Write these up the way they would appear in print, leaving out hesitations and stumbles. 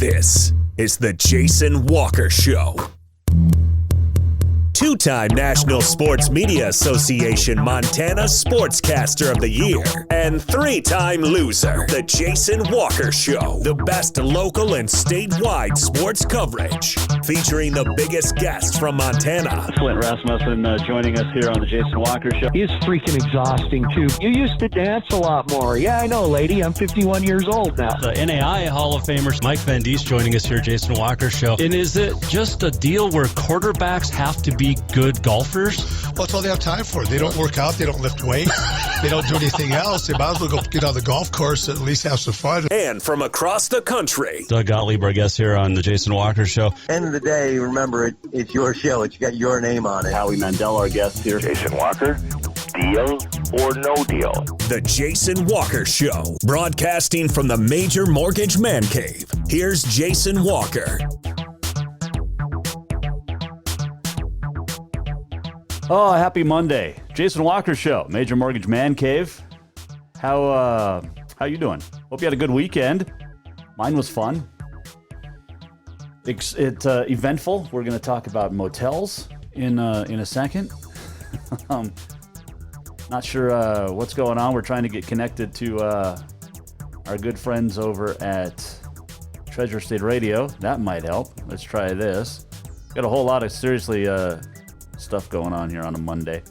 This is the Jason Walker Show. Two-time National Sports Media Association Montana Sportscaster of the Year and three-time loser, the Jason Walker Show. The best local and statewide sports coverage, featuring the biggest guests from Montana. Flint Rasmussen joining us here on the Jason Walker Show. He's freaking exhausting, too. You used to dance a lot more. Yeah, I know, lady. I'm 51 years old now. The NAI Hall of Famer Mike Van Diest joining us here, Jason Walker Show. And is it just a deal where quarterbacks have to be good golfers? Well, that's all they have time for. They don't work out. They don't lift weights. They don't do anything else. They might as well go get on the golf course and at least have some fun. And from across the country, Doug Gottlieb, our guest here on the Jason Walker Show. End of the day, remember, it's your show. It's got your name on it. Howie Mandel, our guest here. Jason Walker, deal or no deal? The Jason Walker Show, broadcasting from the Major Mortgage Man Cave. Here's Jason Walker. Oh, happy Monday. Jason Walker Show, Major Mortgage Man Cave. How you doing? Hope you had a good weekend. Mine was fun. It's eventful. We're going to talk about motels in a second. Not sure what's going on. We're trying to get connected to our good friends over at Treasure State Radio. That might help. Let's try this. Got a whole lot of seriously stuff going on here on a Monday.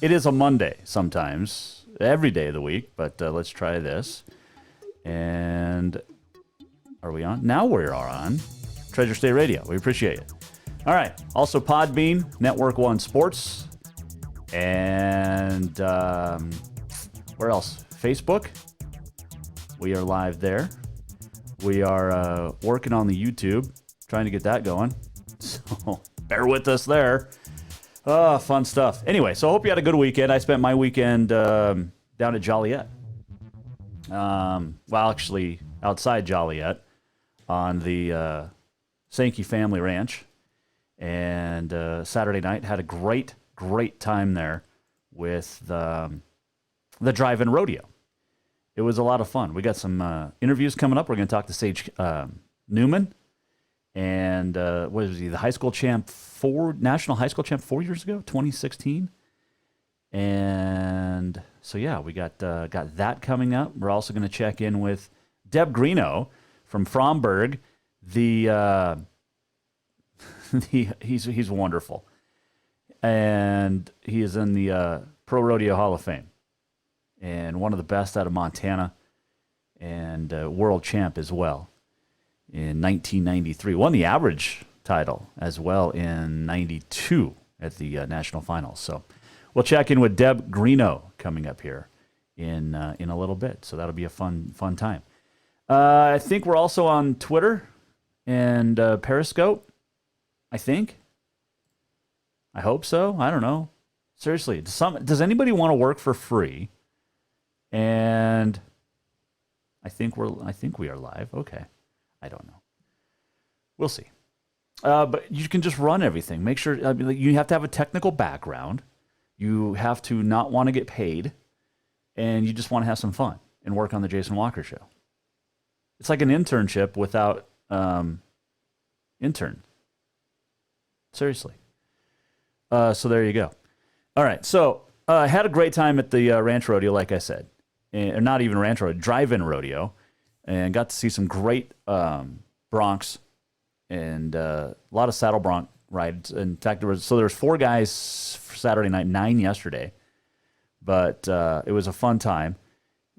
It is a Monday sometimes, every day of the week, but let's try this. And are we on? Now we are on Treasure State Radio. We appreciate it. All right. Also Podbean, Network One Sports, and where else? Facebook. We are live there. We are working on the YouTube, trying to get that going. So bear with us there. Oh, fun stuff. Anyway, so I hope you had a good weekend. I spent my weekend down at Joliet. Well, actually, outside Joliet on the Sankey family ranch. And Saturday night, had a great time there with the drive-in rodeo. It was a lot of fun. We got some interviews coming up. We're going to talk to Sage Newman. And what was he? The high school champ, national high school champ 4 years ago, 2016. And so yeah, we got that coming up. We're also going to check in with Deb Greenough from Fromberg. He's wonderful, and he is in the Pro Rodeo Hall of Fame, and one of the best out of Montana, and world champ as well. In 1993, won the average title as well in 92 at the national finals. So we'll check in with Deb Greenough coming up here in a little bit. So that'll be a fun time. I think we're also on Twitter and Periscope. I think. I hope so. I don't know. Seriously, does anybody want to work for free? And I think we are live. Okay. I don't know. We'll see. But you can just run everything. Make sure you have to have a technical background. You have to not want to get paid. And you just want to have some fun and work on the Jason Walker Show. It's like an internship without intern. Seriously. So there you go. All right. So I had a great time at the ranch rodeo, like I said. Or not even ranch rodeo, drive-in rodeo. And got to see some great broncs and a lot of saddle bronc rides. In fact, there was 4 guys for Saturday night, 9 yesterday. But it was a fun time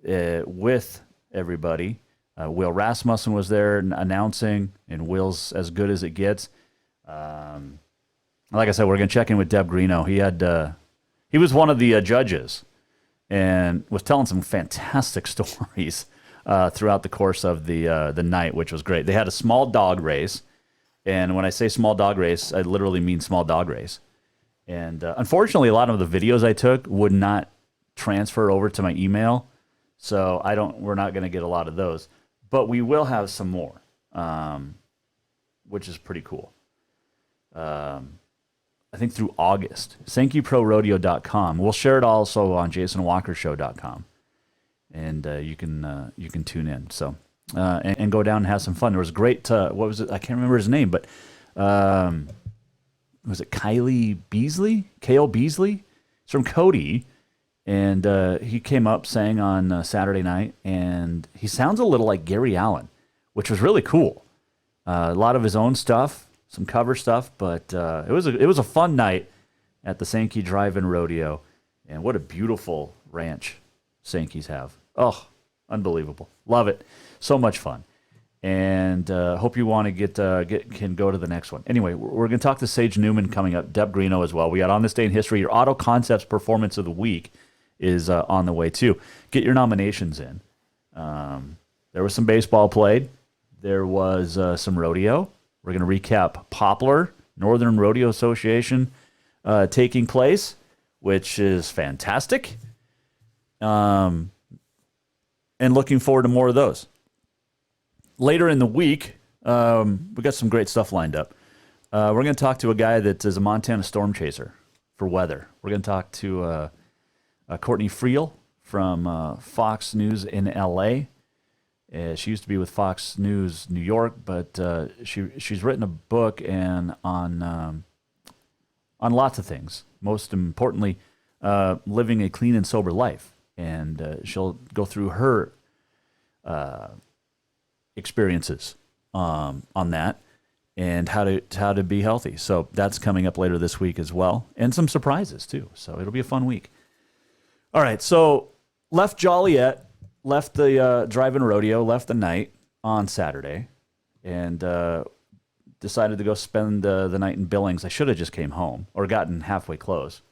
with everybody. Will Rasmussen was there announcing, and Will's as good as it gets. Like I said, we're going to check in with Deb Greenough. He was one of the judges and was telling some fantastic stories throughout the course of the night, which was great. They had a small dog race, and when I say small dog race, I literally mean small dog race. And unfortunately, a lot of the videos I took would not transfer over to my email, so we're not going to get a lot of those. But we will have some more, which is pretty cool. I think through August. SankeyProRodeo.com. We'll share it also on JasonWalkerShow.com. And you can tune in. So and go down and have some fun. There was a great, what was it? I can't remember his name, but was it Kyle Beasley? It's from Cody. And he came up, sang on Saturday night, and he sounds a little like Gary Allan, which was really cool. A lot of his own stuff, some cover stuff, but it was a fun night at the Sankey Drive-in rodeo. And what a beautiful ranch Sankeys have. Oh, unbelievable. Love it. So much fun. And hope you want to can go to the next one. Anyway, we're going to talk to Sage Newman coming up, Deb Greenough as well. We got On This Day in History. Your Auto Concepts Performance of the Week is on the way too. Get your nominations in. There was some baseball played. There was some rodeo. We're going to recap Poplar, Northern Rodeo Association taking place, which is fantastic. And looking forward to more of those. Later in the week, we got some great stuff lined up. We're going to talk to a guy that is a Montana storm chaser for weather. We're going to talk to Courtney Friel from Fox News in L.A. She used to be with Fox News New York, but she's written a book and on lots of things. Most importantly, living a clean and sober life. And she'll go through her experiences on that and how to be healthy. So that's coming up later this week as well, and some surprises too. So it'll be a fun week. All right, so left Joliet, left the drive-in rodeo, left the night on Saturday, and decided to go spend the night in Billings. I should have just came home or gotten halfway close.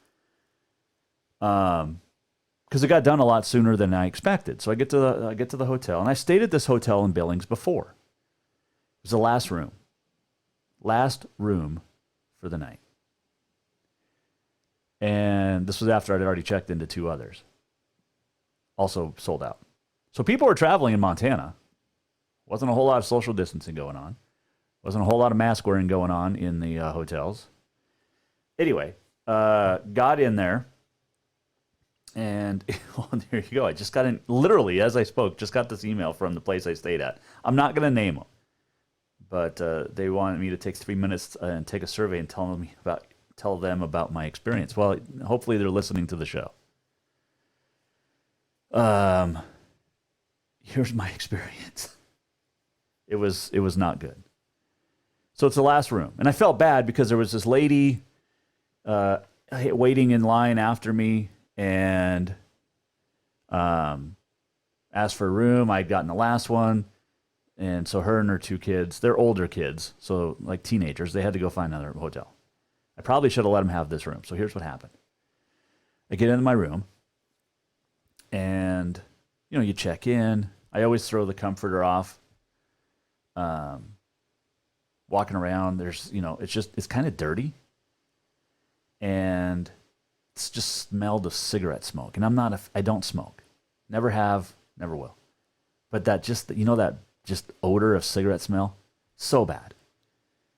Because it got done a lot sooner than I expected. So I get to the hotel, and I stayed at this hotel in Billings before. It was the last room for the night. And this was after I'd already checked into 2 others. Also sold out. So people were traveling in Montana. Wasn't a whole lot of social distancing going on. Wasn't a whole lot of mask wearing going on in the hotels. Anyway, got in there. And well, there you go. I just got in, literally, as I spoke, just got this email from the place I stayed at. I'm not going to name them. But they wanted me to take 3 minutes and take a survey and tell them about my experience. Well, hopefully they're listening to the show. Here's my experience. It was not good. So it's the last room. And I felt bad because there was this lady waiting in line after me and asked for a room. I'd gotten the last one. And so her and her 2 kids, they're older kids, so like teenagers, they had to go find another hotel. I probably should have let them have this room. So here's what happened. I get into my room, and, you check in. I always throw the comforter off. Walking around, there's, it's kind of dirty. And it's just smelled of cigarette smoke. And I don't smoke. Never have, never will. But that just odor of cigarette smell, so bad.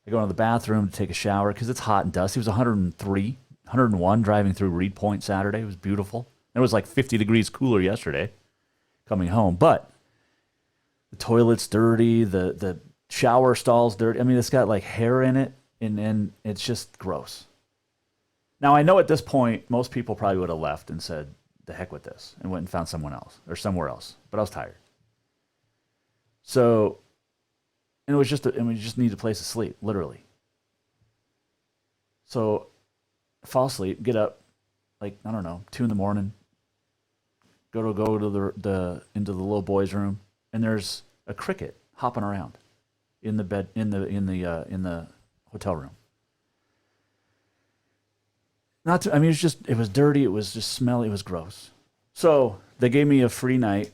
I go into the bathroom to take a shower because it's hot and dusty. It was 103, 101 driving through Reed Point Saturday. It was beautiful. It was like 50 degrees cooler yesterday coming home. But the toilet's dirty, the shower stall's dirty. I mean, it's got like hair in it, and it's just gross. Now, I know at this point, most people probably would have left and said, the heck with this, and went and found someone else or somewhere else. But I was tired. So, and we just need a place to sleep, literally. So, I fall asleep, get up, like, I don't know, 2 a.m, go to the into the little boys' room, and there's a cricket hopping around in the bed in the hotel room. It was dirty, it was just smelly, it was gross. So, they gave me a free night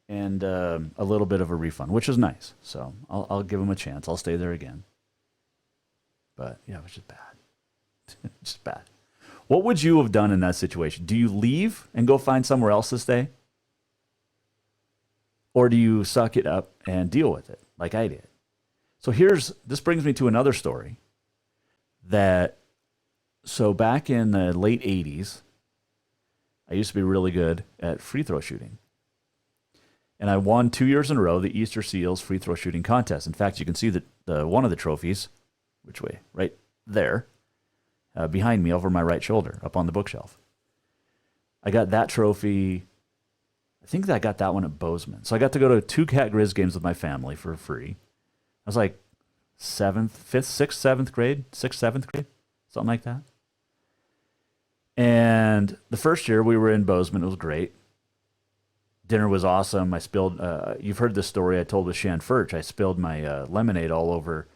and a little bit of a refund, which was nice. So I'll give them a chance. I'll stay there again. But yeah, it was just bad. Just bad. What would you have done in that situation? Do you leave and go find somewhere else to stay? Or do you suck it up and deal with it like I did? So this brings me to another story so back in the late 80s, I used to be really good at free throw shooting. And I won 2 years in a row the Easter Seals free throw shooting contest. In fact, you can see the one of the trophies, which way? Right there, behind me over my right shoulder, up on the bookshelf. I got that trophy. I think that I got that one at Bozeman. So I got to go to 2 Cat Grizz games with my family for free. I was like 7th, 5th, 6th, 7th grade, something like that. And the first year we were in Bozeman, it was great. Dinner was awesome. I spilled, you've heard this story I told with Shan Furch. I spilled my lemonade all over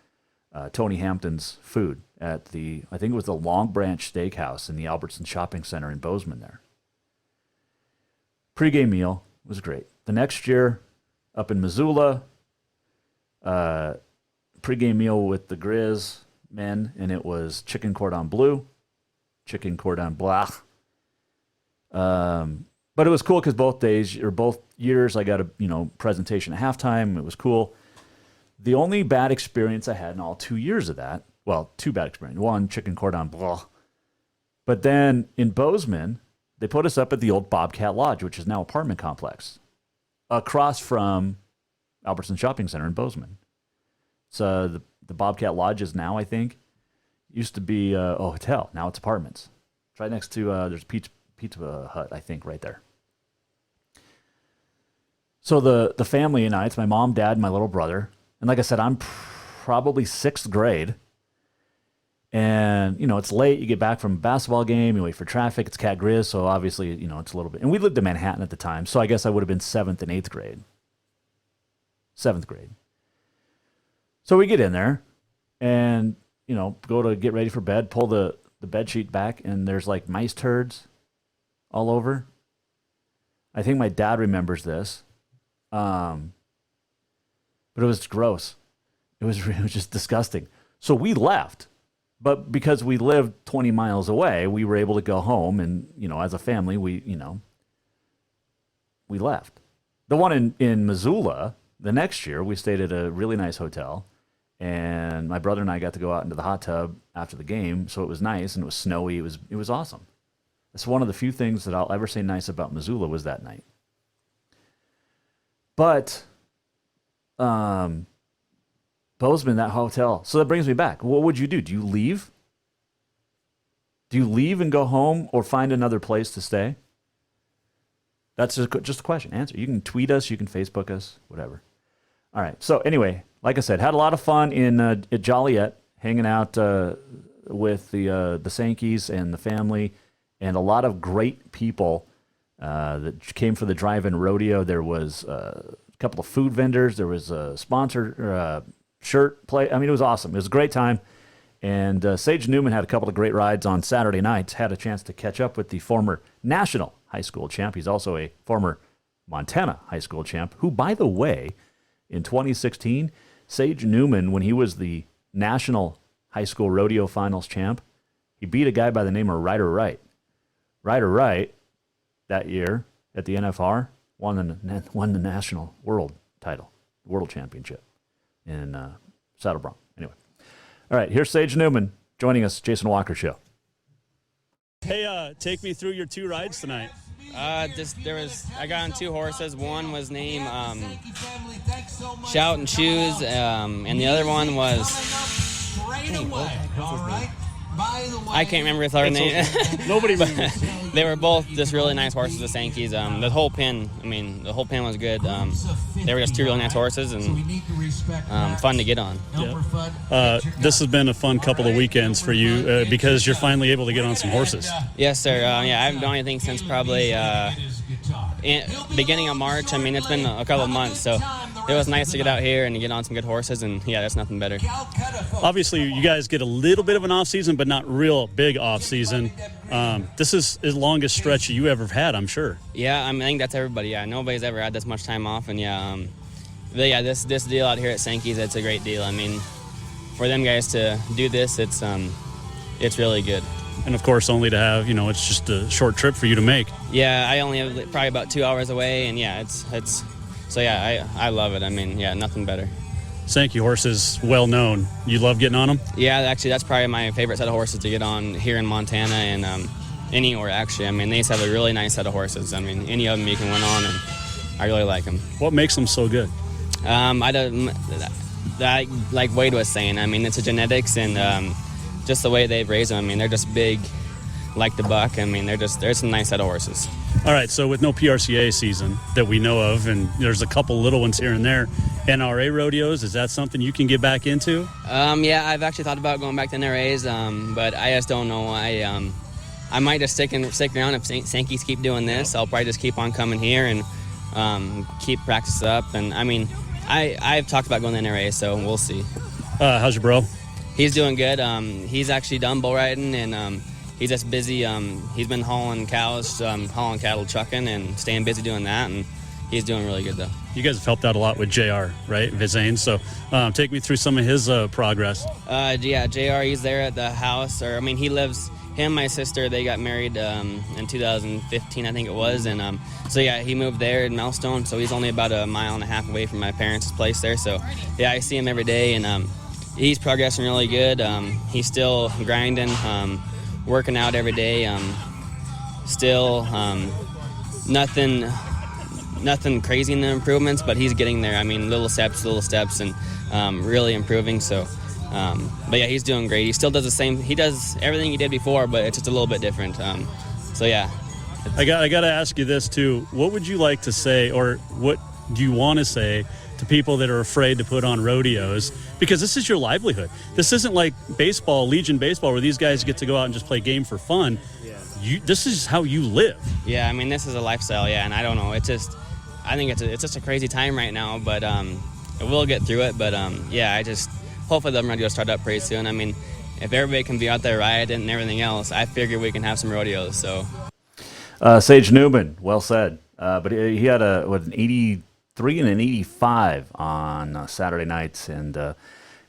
Tony Hampton's food at I think it was the Long Branch Steakhouse in the Albertson Shopping Center in Bozeman there. Pre-game meal was great. The next year, up in Missoula, pre-game meal with the Grizz men, and it was chicken cordon bleu, chicken cordon blanc. But it was cool because both years I got a presentation at halftime. It was cool. The only bad experience I had in all 2 years of that, well, 2 bad experiences. One, chicken cordon bleu. But then in Bozeman, they put us up at the old Bobcat Lodge, which is now an apartment complex, across from Albertson Shopping Center in Bozeman. So the Bobcat Lodge is now, I think, used to be a hotel. Now it's apartments. It's right next to, there's Pizza Hut, I think, right there. So the family and I, it's my mom, dad, and my little brother. And like I said, I'm probably 6th grade. And, it's late. You get back from a basketball game. You wait for traffic. It's Cat Grizz. So obviously, it's a little bit. And we lived in Manhattan at the time. So I guess I would have been 7th and 8th grade. 7th grade. So we get in there and, go to get ready for bed, pull the bed sheet back, and there's like mice turds all over. I think my dad remembers this. But it was gross. It was just disgusting. So we left. But because we lived 20 miles away, we were able to go home. And, as a family, we left. The one in Missoula, the next year, we stayed at a really nice hotel. And my brother and I got to go out into the hot tub after the game. So it was nice and it was snowy. It was awesome. That's one of the few things that I'll ever say nice about Missoula was that night. But Bozeman, that hotel. So that brings me back. What would you do? Do you leave? Do you leave and go home or find another place to stay? That's just a question. Answer. You can tweet us. You can Facebook us. Whatever. All right. So anyway, like I said, had a lot of fun at Joliet, hanging out with the Sankeys and the family, and a lot of great people that came for the drive-in rodeo. There was a couple of food vendors. There was a sponsor shirt play. I mean, it was awesome. It was a great time. And Sage Newman had a couple of great rides on Saturday nights, had a chance to catch up with the former national high school champ. He's also a former Montana high school champ, who, by the way, in 2016, Sage Newman, when he was the national high school rodeo finals champ, he beat a guy by the name of Ryder Wright. Ryder Wright, that year at the NFR, won the national world title, world championship in Saddle Bronc. Anyway. All right, here's Sage Newman joining us, Jason Walker Show. Hey, take me through your 2 rides tonight. I got on 2 horses. One was named Shout and Choose, and the other one was I can't remember his other name. Nobody. They were both just really nice horses, the Sankeys. The whole pen was good. They were just 2 really nice horses and fun to get on. Yeah. This has been a fun couple of weekends for you because you're finally able to get on some horses. Yes, sir. I haven't done anything since probably beginning of March. It's been a couple of months, so it was nice to get out here and to get on some good horses, and that's nothing better. Obviously, you guys get a little bit of an off season, but not real big off season. This is the longest stretch you ever had, I'm sure. Yeah, I think that's everybody. Yeah, nobody's ever had this much time off, and this deal out here at Sankey's, it's a great deal. For them guys to do this, it's really good. And of course, only to have, it's just a short trip for you to make. Yeah, I only have probably about 2 hours away, and I love it. Nothing better. Sankey horses, well known. You love getting on them? Yeah, actually, that's probably my favorite set of horses to get on here in Montana and anywhere, actually. They just have a really nice set of horses. Any of them you can win on. And I really like them. What makes them so good? I don't. Like Wade was saying, I mean, it's the genetics and just the way they've raised them. I mean, they're just big, like the buck. I mean, they're some nice set of horses. All right, so with no PRCA season that we know of, and there's a couple little ones here and there, NRA rodeos, is that something you can get back into? Yeah, I've actually thought about going back to NRAs, but I just don't know. I might just stick around if Sankeys keep doing this. I'll probably just keep on coming here and keep practice up. And I mean, I've talked about going to NRA, so we'll see. How's your bro? He's doing good. He's actually done bull riding, and he's just busy. He's been hauling cows, hauling cattle, trucking, and staying busy doing that, and he's doing really good, though. You guys have helped out a lot with JR, right, Vizane? So take me through some of his progress. Yeah, JR, he's there at the house. He lives, him and my sister, they got married in 2015, I think it was, and so yeah, he moved there in Milestone, so he's only about a mile and a half away from my parents' place there, so yeah, I see him every day, and he's progressing really good. He's still grinding, working out every day, still nothing crazy in the improvements, but he's getting there. I mean, little steps, and really improving, so but yeah, he's doing great. He still does the same. He does everything he did before, but it's just a little bit different. So yeah. I got to ask you this too. What would you like to say, or what do you want to say to people that are afraid to put on rodeos? Because this is your livelihood. This isn't like baseball, Legion baseball, where these guys get to go out and just play game for fun. Yeah. This is how you live. Yeah, I mean, this is a lifestyle. Yeah, and I don't know. I think it's just a crazy time right now, but we'll get through it. But yeah, hopefully the rodeo start up pretty soon. I mean, if everybody can be out there riding and everything else, I figure we can have some rodeos. So, Sage Newman, well said. But he had an 83 and an 85 on Saturday nights, and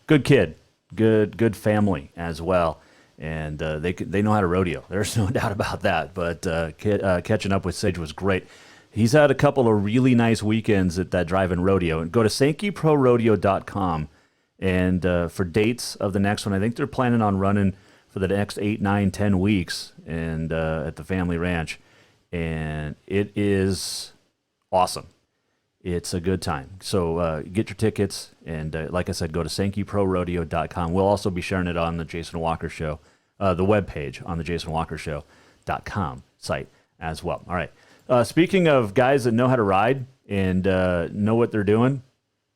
good kid, good family as well, and they know how to rodeo. There's no doubt about that. But catching up with Sage was great. He's had a couple of really nice weekends at that drive-in rodeo. And go to SankeyProRodeo.com. And for dates of the next one, I think they're planning on running for the next 8, 9, 10 weeks and at the family ranch. And it is awesome. It's a good time. So get your tickets. And like I said, go to SankeyProRodeo.com. We'll also be sharing it on the Jason Walker Show, the webpage on the JasonWalkerShow.com site as well. All right. Speaking of guys that know how to ride and know what they're doing,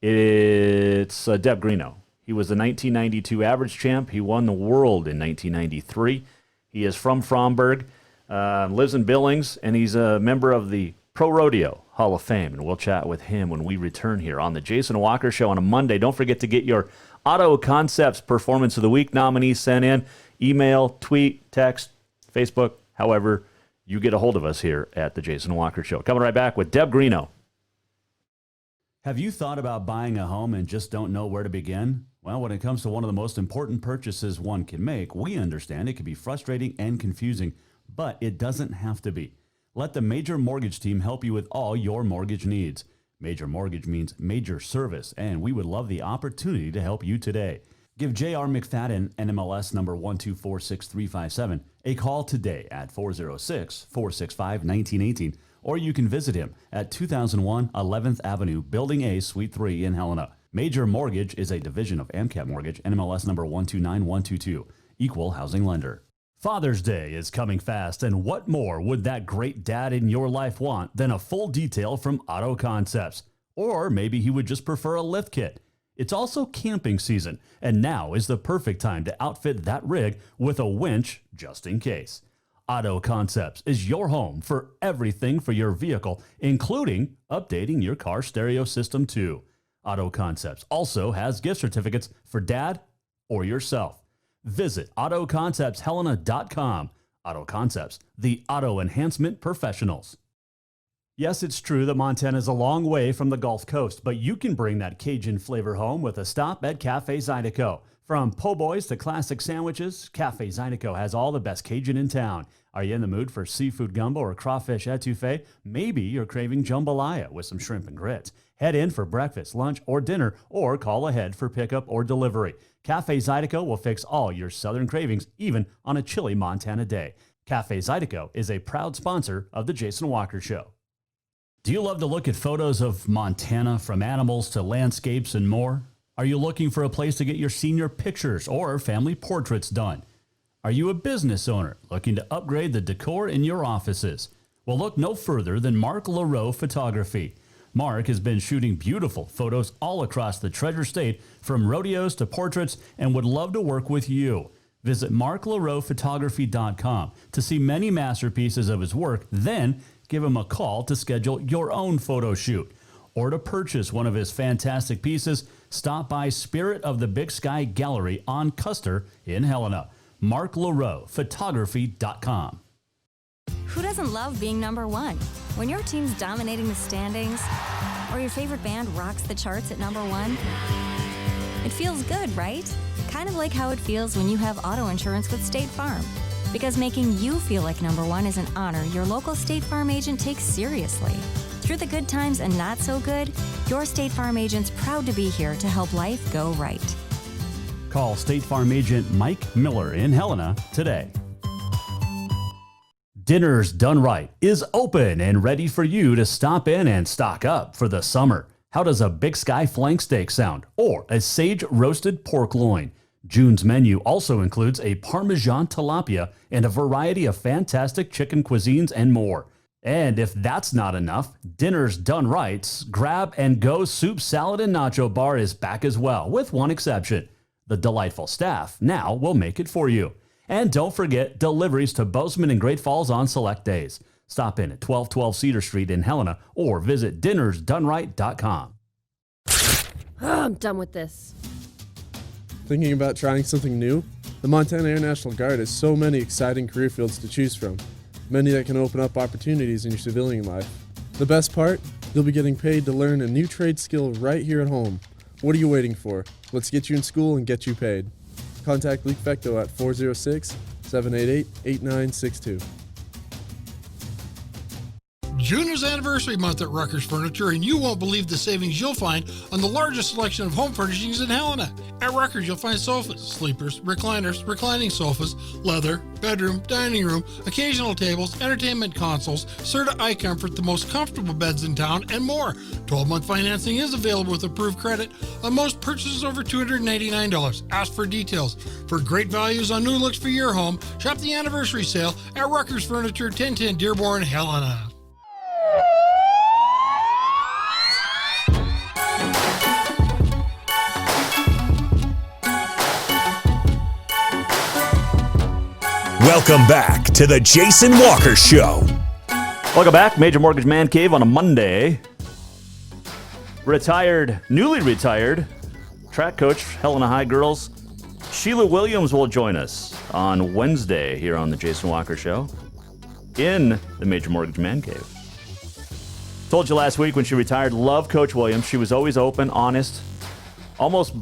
it's Deb Greenough. He was the 1992 average champ. He won the world in 1993. He is from Fromberg, lives in Billings, and he's a member of the Pro Rodeo Hall of Fame. And we'll chat with him when we return here on the Jason Walker Show on a Monday. Don't forget to get your Auto Concepts Performance of the Week nominees sent in. Email, tweet, text, Facebook, however you get a hold of us here at the Jason Walker Show. Coming right back with Deb Greenough. Have you thought about buying a home and just don't know where to begin? Well, when it comes to one of the most important purchases one can make, we understand it can be frustrating and confusing, but it doesn't have to be. Let the Major Mortgage team help you with all your mortgage needs. Major Mortgage means major service, and we would love the opportunity to help you today. Give J.R. McFadden, NMLS number 1246357, a call today at 406-465-1918, or you can visit him at 2001 11th Avenue, Building A, Suite 3 in Helena. Major Mortgage is a division of AMCAP Mortgage, NMLS number 129122, equal housing lender. Father's Day is coming fast, and what more would that great dad in your life want than a full detail from Auto Concepts? Or maybe he would just prefer a lift kit. It's also camping season, and now is the perfect time to outfit that rig with a winch just in case. Auto Concepts is your home for everything for your vehicle, including updating your car stereo system too. Auto Concepts also has gift certificates for dad or yourself. Visit AutoConceptsHelena.com. Auto Concepts, the auto enhancement professionals. Yes, it's true that Montana is a long way from the Gulf Coast, but you can bring that Cajun flavor home with a stop at Cafe Zydeco. From po' boys to classic sandwiches, Cafe Zydeco has all the best Cajun in town. Are you in the mood for seafood gumbo or crawfish etouffee? Maybe you're craving jambalaya with some shrimp and grits. Head in for breakfast, lunch, or dinner, or call ahead for pickup or delivery. Cafe Zydeco will fix all your southern cravings, even on a chilly Montana day. Cafe Zydeco is a proud sponsor of the Jason Walker Show. Do you love to look at photos of Montana, from animals to landscapes and more? Are you looking for a place to get your senior pictures or family portraits done? Are you a business owner looking to upgrade the decor in your offices? Well, look no further than Mark LaRoe Photography. Mark has been shooting beautiful photos all across the Treasure State, from rodeos to portraits, and would love to work with you. Visit marklaroephotography.com to see many masterpieces of his work, then give him a call to schedule your own photo shoot. Or to purchase one of his fantastic pieces, stop by Spirit of the Big Sky Gallery on Custer in Helena. marklaroephotography.com. Who doesn't love being number one? When your team's dominating the standings, or your favorite band rocks the charts at number one, it feels good, right? Kind of like how it feels when you have auto insurance with State Farm. Because making you feel like number one is an honor your local State Farm agent takes seriously. Through the good times and not so good, your State Farm agent's proud to be here to help life go right. Call State Farm agent Mike Miller in Helena today. Dinner's Done Right is open and ready for you to stop in and stock up for the summer. How does a Big Sky flank steak sound? Or a sage roasted pork loin? June's menu also includes a Parmesan tilapia and a variety of fantastic chicken cuisines and more. And if that's not enough, Dinner's Done Right's Grab and Go Soup, Salad, and Nacho Bar is back as well, with one exception. The delightful staff now will make it for you. And don't forget deliveries to Bozeman and Great Falls on select days. Stop in at 1212 Cedar Street in Helena or visit dinnersdoneright.com. I'm done with this. Thinking about trying something new? The Montana Air National Guard has so many exciting career fields to choose from, many that can open up opportunities in your civilian life. The best part? You'll be getting paid to learn a new trade skill right here at home. What are you waiting for? Let's get you in school and get you paid. Contact Leak Fecto at 406-788-8962. June is anniversary month at Rucker's Furniture, and you won't believe the savings you'll find on the largest selection of home furnishings in Helena. At Rucker's, you'll find sofas, sleepers, recliners, reclining sofas, leather, bedroom, dining room, occasional tables, entertainment consoles, Serta iComfort, the most comfortable beds in town, and more. 12-month financing is available with approved credit on most purchases over $289. Ask for details. For great values on new looks for your home, shop the anniversary sale at Rucker's Furniture, 1010 Dearborn, Helena. Welcome back to the Jason Walker Show. Welcome back, Major Mortgage Man Cave on a Monday. Newly retired track coach, Helena High girls, Sheila Williams will join us on Wednesday here on the Jason Walker Show in the Major Mortgage Man Cave. Told you last week when she retired, love Coach Williams. She was always open, honest, almost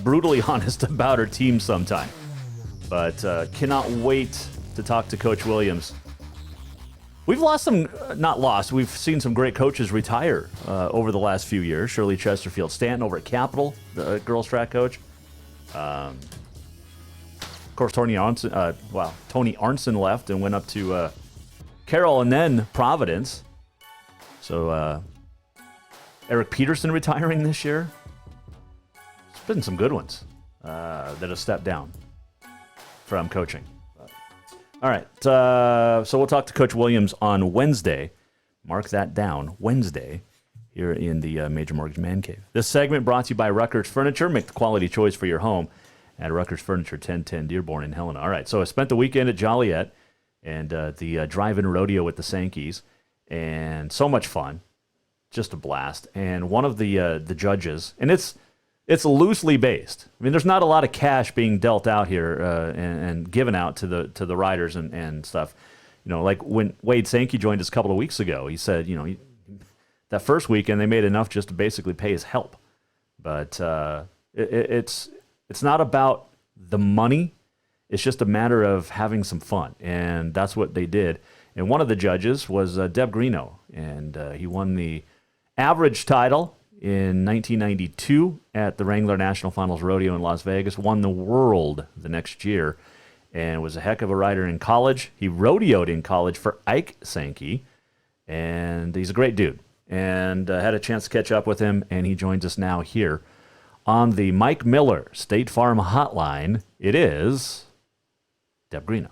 brutally honest about her team sometime. But cannot wait to talk to Coach Williams. We've we've seen some great coaches retire over the last few years. Shirley Chesterfield-Stanton over at Capital, the girls track coach. Of course, Tony Arnson left and went up to Carroll and then Providence. So Eric Peterson retiring this year. There's been some good ones that have stepped down from coaching. All right, so we'll talk to Coach Williams on Wednesday. Mark that down, Wednesday, here in the Major Mortgage Man Cave. This segment brought to you by Rucker's Furniture. Make the quality choice for your home at Rucker's Furniture, 1010 Dearborn in Helena. All right, so I spent the weekend at Joliet and the drive-in rodeo with the Sankeys, and so much fun, just a blast. And one of the judges, and it's loosely based. I mean, there's not a lot of cash being dealt out here and given out to the riders and stuff. You know, like when Wade Sankey joined us a couple of weeks ago, he said, you know, that first weekend they made enough just to basically pay his help. But it's not about the money. It's just a matter of having some fun, and that's what they did. And one of the judges was Deb Greenough, and he won the average title in 1992 at the Wrangler National Finals Rodeo in Las Vegas, won the world the next year, and was a heck of a rider in college. He rodeoed in college for Ike Sankey, and he's a great dude. and had a chance to catch up with him, and he joins us now here on the Mike Miller State Farm Hotline. It is Deb Greenough.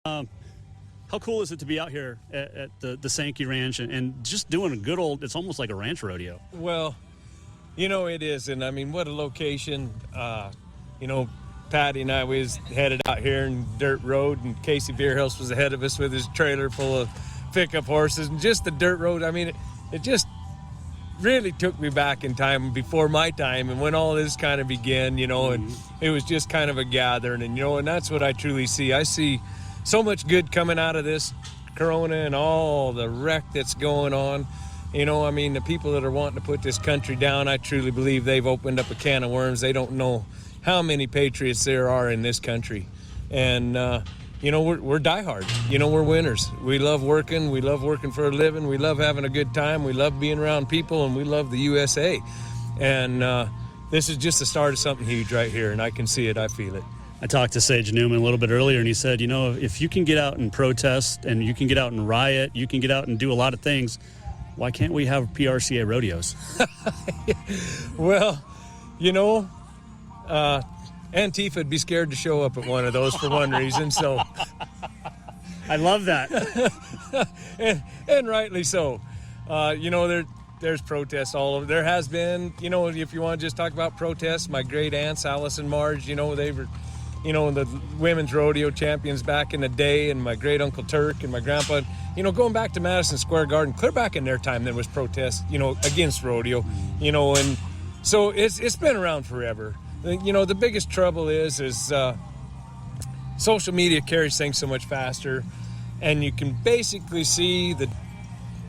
How cool is it to be out here at the Sankey Ranch and just doing a good old, it's almost like a ranch rodeo. Well, it is. And I mean, what a location. Patty and I was headed out here in dirt road, and Casey Beerhouse was ahead of us with his trailer full of pickup horses and just the dirt road. I mean, it just really took me back in time before my time and when all this kind of began, and it was just kind of a gathering, and that's what I truly see. I see so much good coming out of this corona and all the wreck that's going on. The people that are wanting to put this country down, I truly believe they've opened up a can of worms. They don't know how many patriots there are in this country. And, we're diehard. We're winners. We love working. We love working for a living. We love having a good time. We love being around people, and we love the USA. And this is just the start of something huge right here, and I can see it. I feel it. I talked to Sage Newman a little bit earlier, and he said, if you can get out and protest and you can get out and riot, you can get out and do a lot of things, why can't we have PRCA rodeos? Well, Antifa would be scared to show up at one of those for one reason, so. I love that. and rightly so. There's protests all over. There has been, if you want to just talk about protests, my great aunts, Alice and Marge, they were, the women's rodeo champions back in the day, and my great Uncle Turk and my grandpa, going back to Madison Square Garden, clear back in their time, there was protests, against rodeo, and so it's been around forever. The biggest trouble is social media carries things so much faster, and you can basically see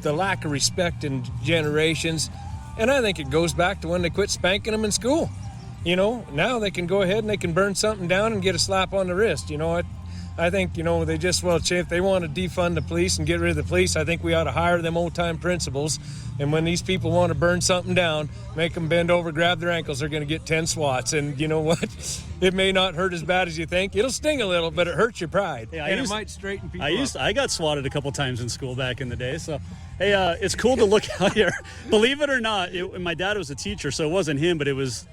the lack of respect in generations, and I think it goes back to when they quit spanking them in school. Now they can go ahead and they can burn something down and get a slap on the wrist. I think, they just, if they want to defund the police and get rid of the police, I think we ought to hire them old-time principals. And when these people want to burn something down, make them bend over, grab their ankles, they're going to get 10 swats. And you know what? It may not hurt as bad as you think. It'll sting a little, but it hurts your pride. Yeah, it might straighten people up. I got swatted a couple times in school back in the day. So, hey, it's cool to look out here. Believe it or not, my dad was a teacher, so it wasn't him, but it was...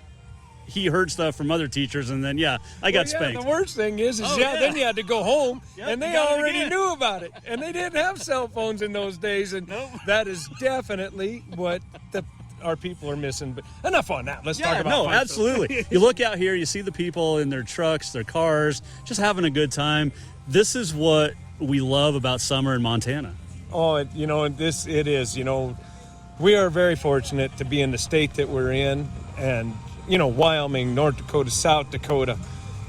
He heard stuff from other teachers, and then, I got spanked. The worst thing is then you had to go home, and they already knew about it. And they didn't have cell phones in those days, and that is definitely what our people are missing. But enough on that. Let's talk about No, absolutely. You look out here, you see the people in their trucks, their cars, just having a good time. This is what we love about summer in Montana. Oh, it is. We are very fortunate to be in the state that we're in, and Wyoming, North Dakota, South Dakota,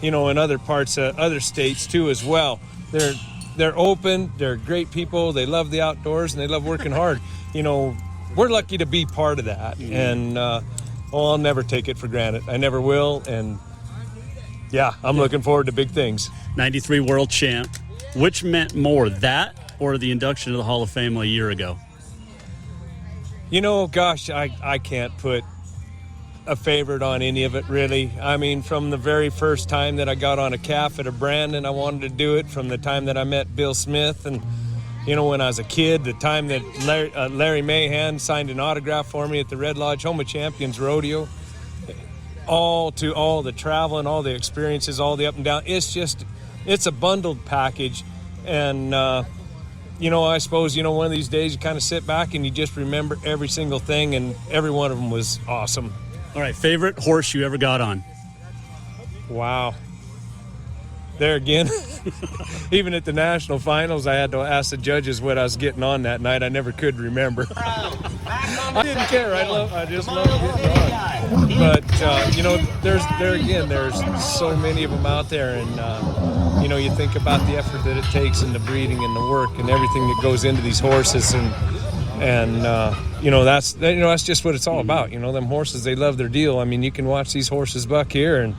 and other parts of other states too as well. They're open, they're great people, they love the outdoors, and they love working hard. We're lucky to be part of that, and I'll never take it for granted. I never will, and I'm looking forward to big things. 93 world champ. Which meant more, that or the induction to the Hall of Fame a year ago? I can't put a favorite on any of it, really. I mean, from the very first time that I got on a calf at a Brandon, I wanted to do it. From the time that I met Bill Smith, and when I was a kid, the time that Larry Mahan signed an autograph for me at the Red Lodge Home of Champions Rodeo, all the travel and all the experiences, all the up and down. It's a bundled package, and I suppose one of these days you kind of sit back and you just remember every single thing, and every one of them was awesome. All right, favorite horse you ever got on? Wow. There again, even at the national finals, I had to ask the judges what I was getting on that night. I never could remember. I didn't care. I just love getting on. But there's so many of them out there, and you think about the effort that it takes, and the breeding, and the work, and everything that goes into these horses, and that's just what it's all about. Them horses, they love their deal. I mean, you can watch these horses buck here, and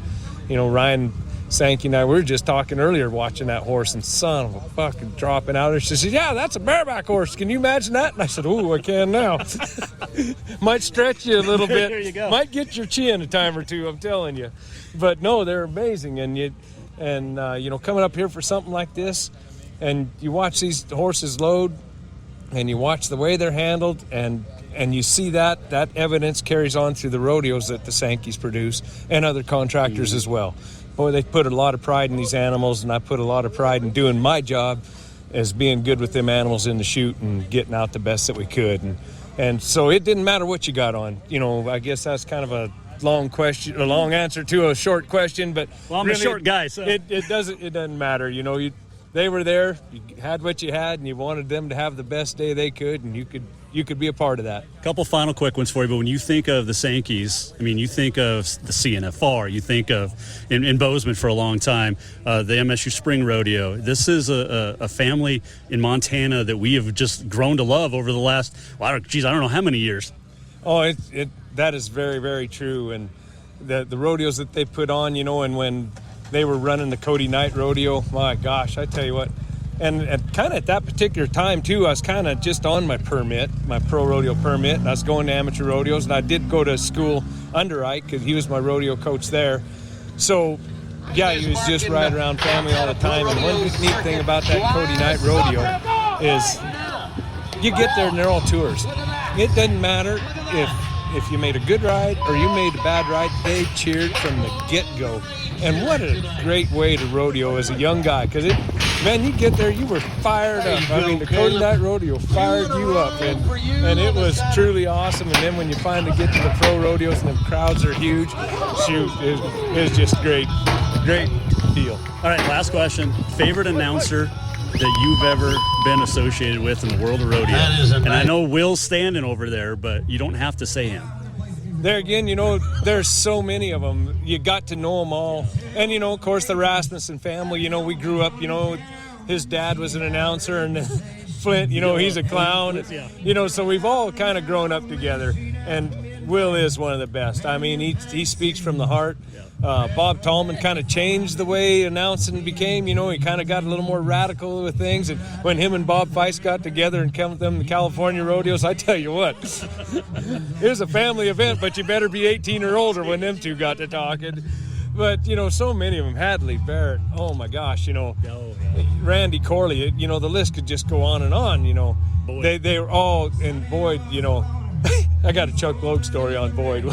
Ryan Sankey and I, we were just talking earlier, watching that horse, and son of a fucking dropping out there. She said, "Yeah, that's a bareback horse. Can you imagine that?" And I said, "Ooh, I can now." Might stretch you a little bit. There you go. Might get your chin a time or two, I'm telling you. But no, they're amazing, and coming up here for something like this, and you watch these horses load, and you watch the way they're handled, and you see that evidence carries on through the rodeos that the Sankeys produce and other contractors as well. Boy, they put a lot of pride in these animals, and I put a lot of pride in doing my job as being good with them animals in the chute and getting out the best that we could. And so it didn't matter what you got on. You know, I guess that's kind of a long answer to a short question, but well, I'm really, a short guy, so it doesn't matter. You know, they were there, you had what you had, and you wanted them to have the best day they could, and you could be a part of that. A couple final quick ones for you, but when you think of the Sankeys, I mean, you think of the CNFR, you think of in Bozeman for a long time, the MSU Spring Rodeo. This is a family in Montana that we have just grown to love over the last, I don't know how many years. Oh, that is very, very true. And the rodeos that they put on, you know, and when they were running the Cody Night Rodeo, my gosh, I tell you what. And kind of at that particular time, too, I was kind of just on my permit, my pro rodeo permit, and I was going to amateur rodeos, and I did go to school under Ike because he was my rodeo coach there. So, yeah, he was just right around family all the time. And one neat thing about that Cody Night Rodeo is you get there and they're all tours. It doesn't matter if you made a good ride or you made a bad ride, they cheered from the get-go. And what a great way to rodeo as a young guy, because man, you get there, you were fired up. I mean, the Cody Night Rodeo fired you up, and it was truly awesome. And then when you finally get to the pro rodeos and the crowds are huge, shoot, it was just great deal. All right, last question. Favorite announcer that you've ever been associated with in the world of rodeo? And I know Will's standing over there, but you don't have to say him. There again, you know, there's so many of them. You got to know them all. And, you know, of course, the Rasmussen family, you know, we grew up, you know, his dad was an announcer, and Flint, you know, he's a clown. You know, so we've all kind of grown up together. And Will is one of the best. I mean, he speaks from the heart. Bob Tallman kind of changed the way announcing became. You know, he kind of got a little more radical with things. And when him and Bob Feist got together and came with them to the California rodeos, I tell you what, it was a family event, but you better be 18 or older when them two got to talking. But, you know, so many of them, Hadley, Barrett, oh my gosh, you know, Randy Corley, you know, the list could just go on, you know. They were all, and Boyd, you know, I got a Chuck Logue story on Boyd.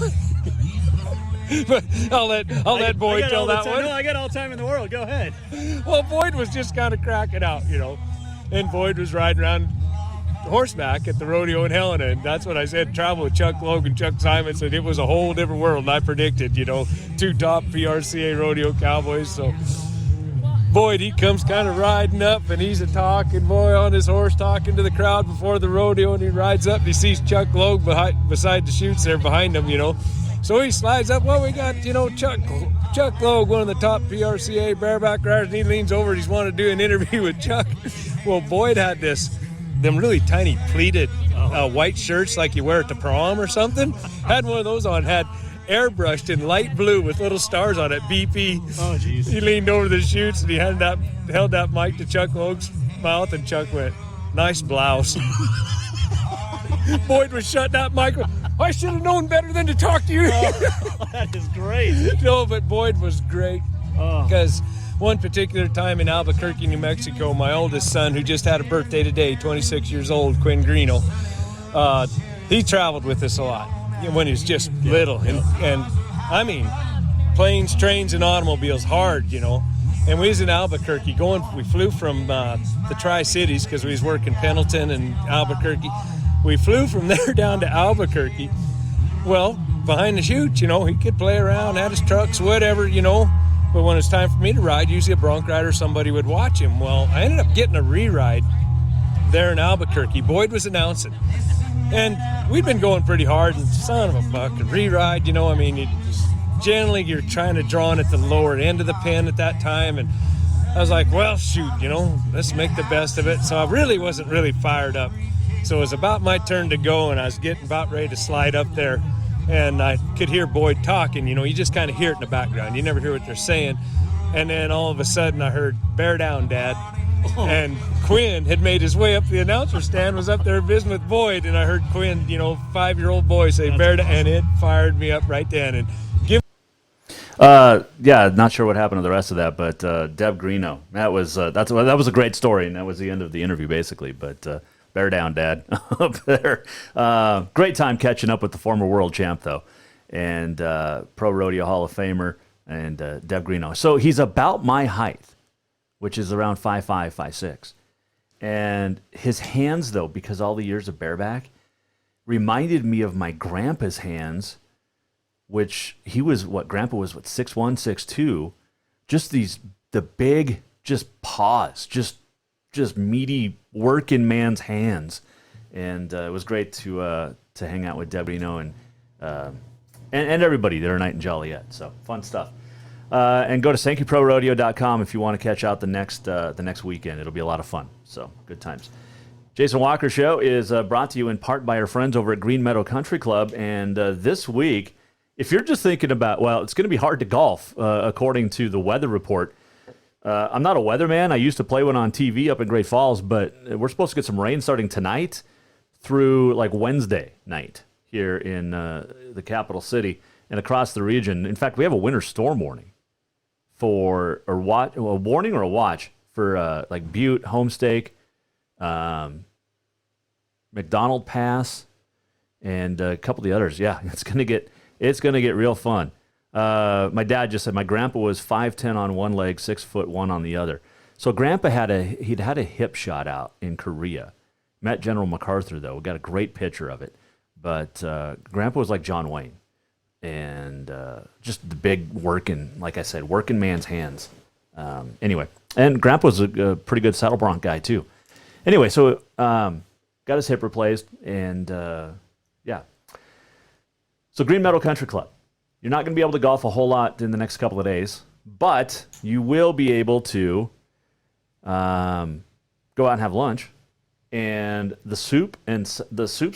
But I'll let Boyd tell that one. No, I got all the time in the world. Go ahead. Well, Boyd was just kind of cracking out, you know. And Boyd was riding around horseback at the rodeo in Helena, and that's what I said, travel with Chuck Logue and Chuck Simon, said it was a whole different world, and I predicted, you know, 2 top PRCA rodeo cowboys. So Boyd, he comes kind of riding up, and he's a talking boy on his horse, talking to the crowd before the rodeo, and he rides up and he sees Chuck Logue beside the chutes there behind him, you know. So he slides up. Well, we got, you know, Chuck Logue, one of the top PRCA bareback riders, and he leans over and he's wanting to do an interview with Chuck. Well, Boyd had them really tiny pleated white shirts like you wear at the prom or something. Had one of those on, had airbrushed in light blue with little stars on it, BP. Oh, jeez. He leaned over the chutes and he held that mic to Chuck Logue's mouth, and Chuck went, "Nice blouse." Boyd was shutting that mic. I should have known better than to talk to you. Oh, that is great. No, but Boyd was great because one particular time in Albuquerque, New Mexico, my oldest son, who just had a birthday today, 26 years old, Quinn Greenough, he traveled with us a lot when he was just little. And I mean, planes, trains, and automobiles, hard, you know. And we was in Albuquerque we flew from the Tri-Cities because we was working Pendleton and Albuquerque. We flew from there down to Albuquerque. Well, behind the chute, you know, he could play around, had his trucks, whatever, you know. But when it's time for me to ride, usually a bronc rider, somebody would watch him. Well, I ended up getting a re-ride there in Albuquerque. Boyd was announcing. And we'd been going pretty hard, and son of a buck, a re-ride, you know, I mean, generally you're trying to draw in at the lower end of the pen at that time. And I was like, well, shoot, you know, let's make the best of it. So I really wasn't really fired up. So it was about my turn to go, and I was getting about ready to slide up there, and I could hear Boyd talking. You know, you just kind of hear it in the background. You never hear what they're saying. And then all of a sudden I heard, "Bear down, Dad." Oh. And Quinn had made his way up the announcer stand, was up there visiting with Boyd, and I heard Quinn, you know, 5-year-old boy say, "Bear down," and it fired me up right then. And yeah, not sure what happened to the rest of that, but Deb Greenough, that was a great story, and that was the end of the interview basically. But Bear down, Dad. Up there. Great time catching up with the former world champ, though, and Pro Rodeo Hall of Famer, and Deb Greenough. So he's about my height, which is around 5'5", 5'6". And his hands, though, because all the years of bareback, reminded me of my grandpa's hands, which Grandpa was 6'1", 6'2", just the big, just paws, just meaty working man's hands. And it was great to hang out with Debbie, and everybody there tonight in Joliet. So fun stuff. And go to sankeyprorodeo.com if you want to catch out the next weekend. It'll be a lot of fun. So good times. Jason Walker Show is brought to you in part by our friends over at Green Meadow Country Club. And this week, if you're just thinking about, it's going to be hard to golf, according to the weather report. I'm not a weatherman. I used to play one on TV up in Great Falls, but we're supposed to get some rain starting tonight through like Wednesday night here in the capital city and across the region. In fact, we have a winter storm warning for a warning or a watch for like Butte, Homestake, McDonald Pass, and a couple of the others. Yeah, it's gonna get real fun. My dad just said my grandpa was 5'10" on one leg, 6'1" on the other. So grandpa had a hip shot out in Korea. Met General MacArthur though. We got a great picture of it. But grandpa was like John Wayne, and just the big working man's hands. Anyway, and grandpa was a pretty good saddle bronc guy too. Anyway, so got his hip replaced, and yeah. So Green Meadow Country Club. You're not going to be able to golf a whole lot in the next couple of days, but you will be able to go out and have lunch. And the soup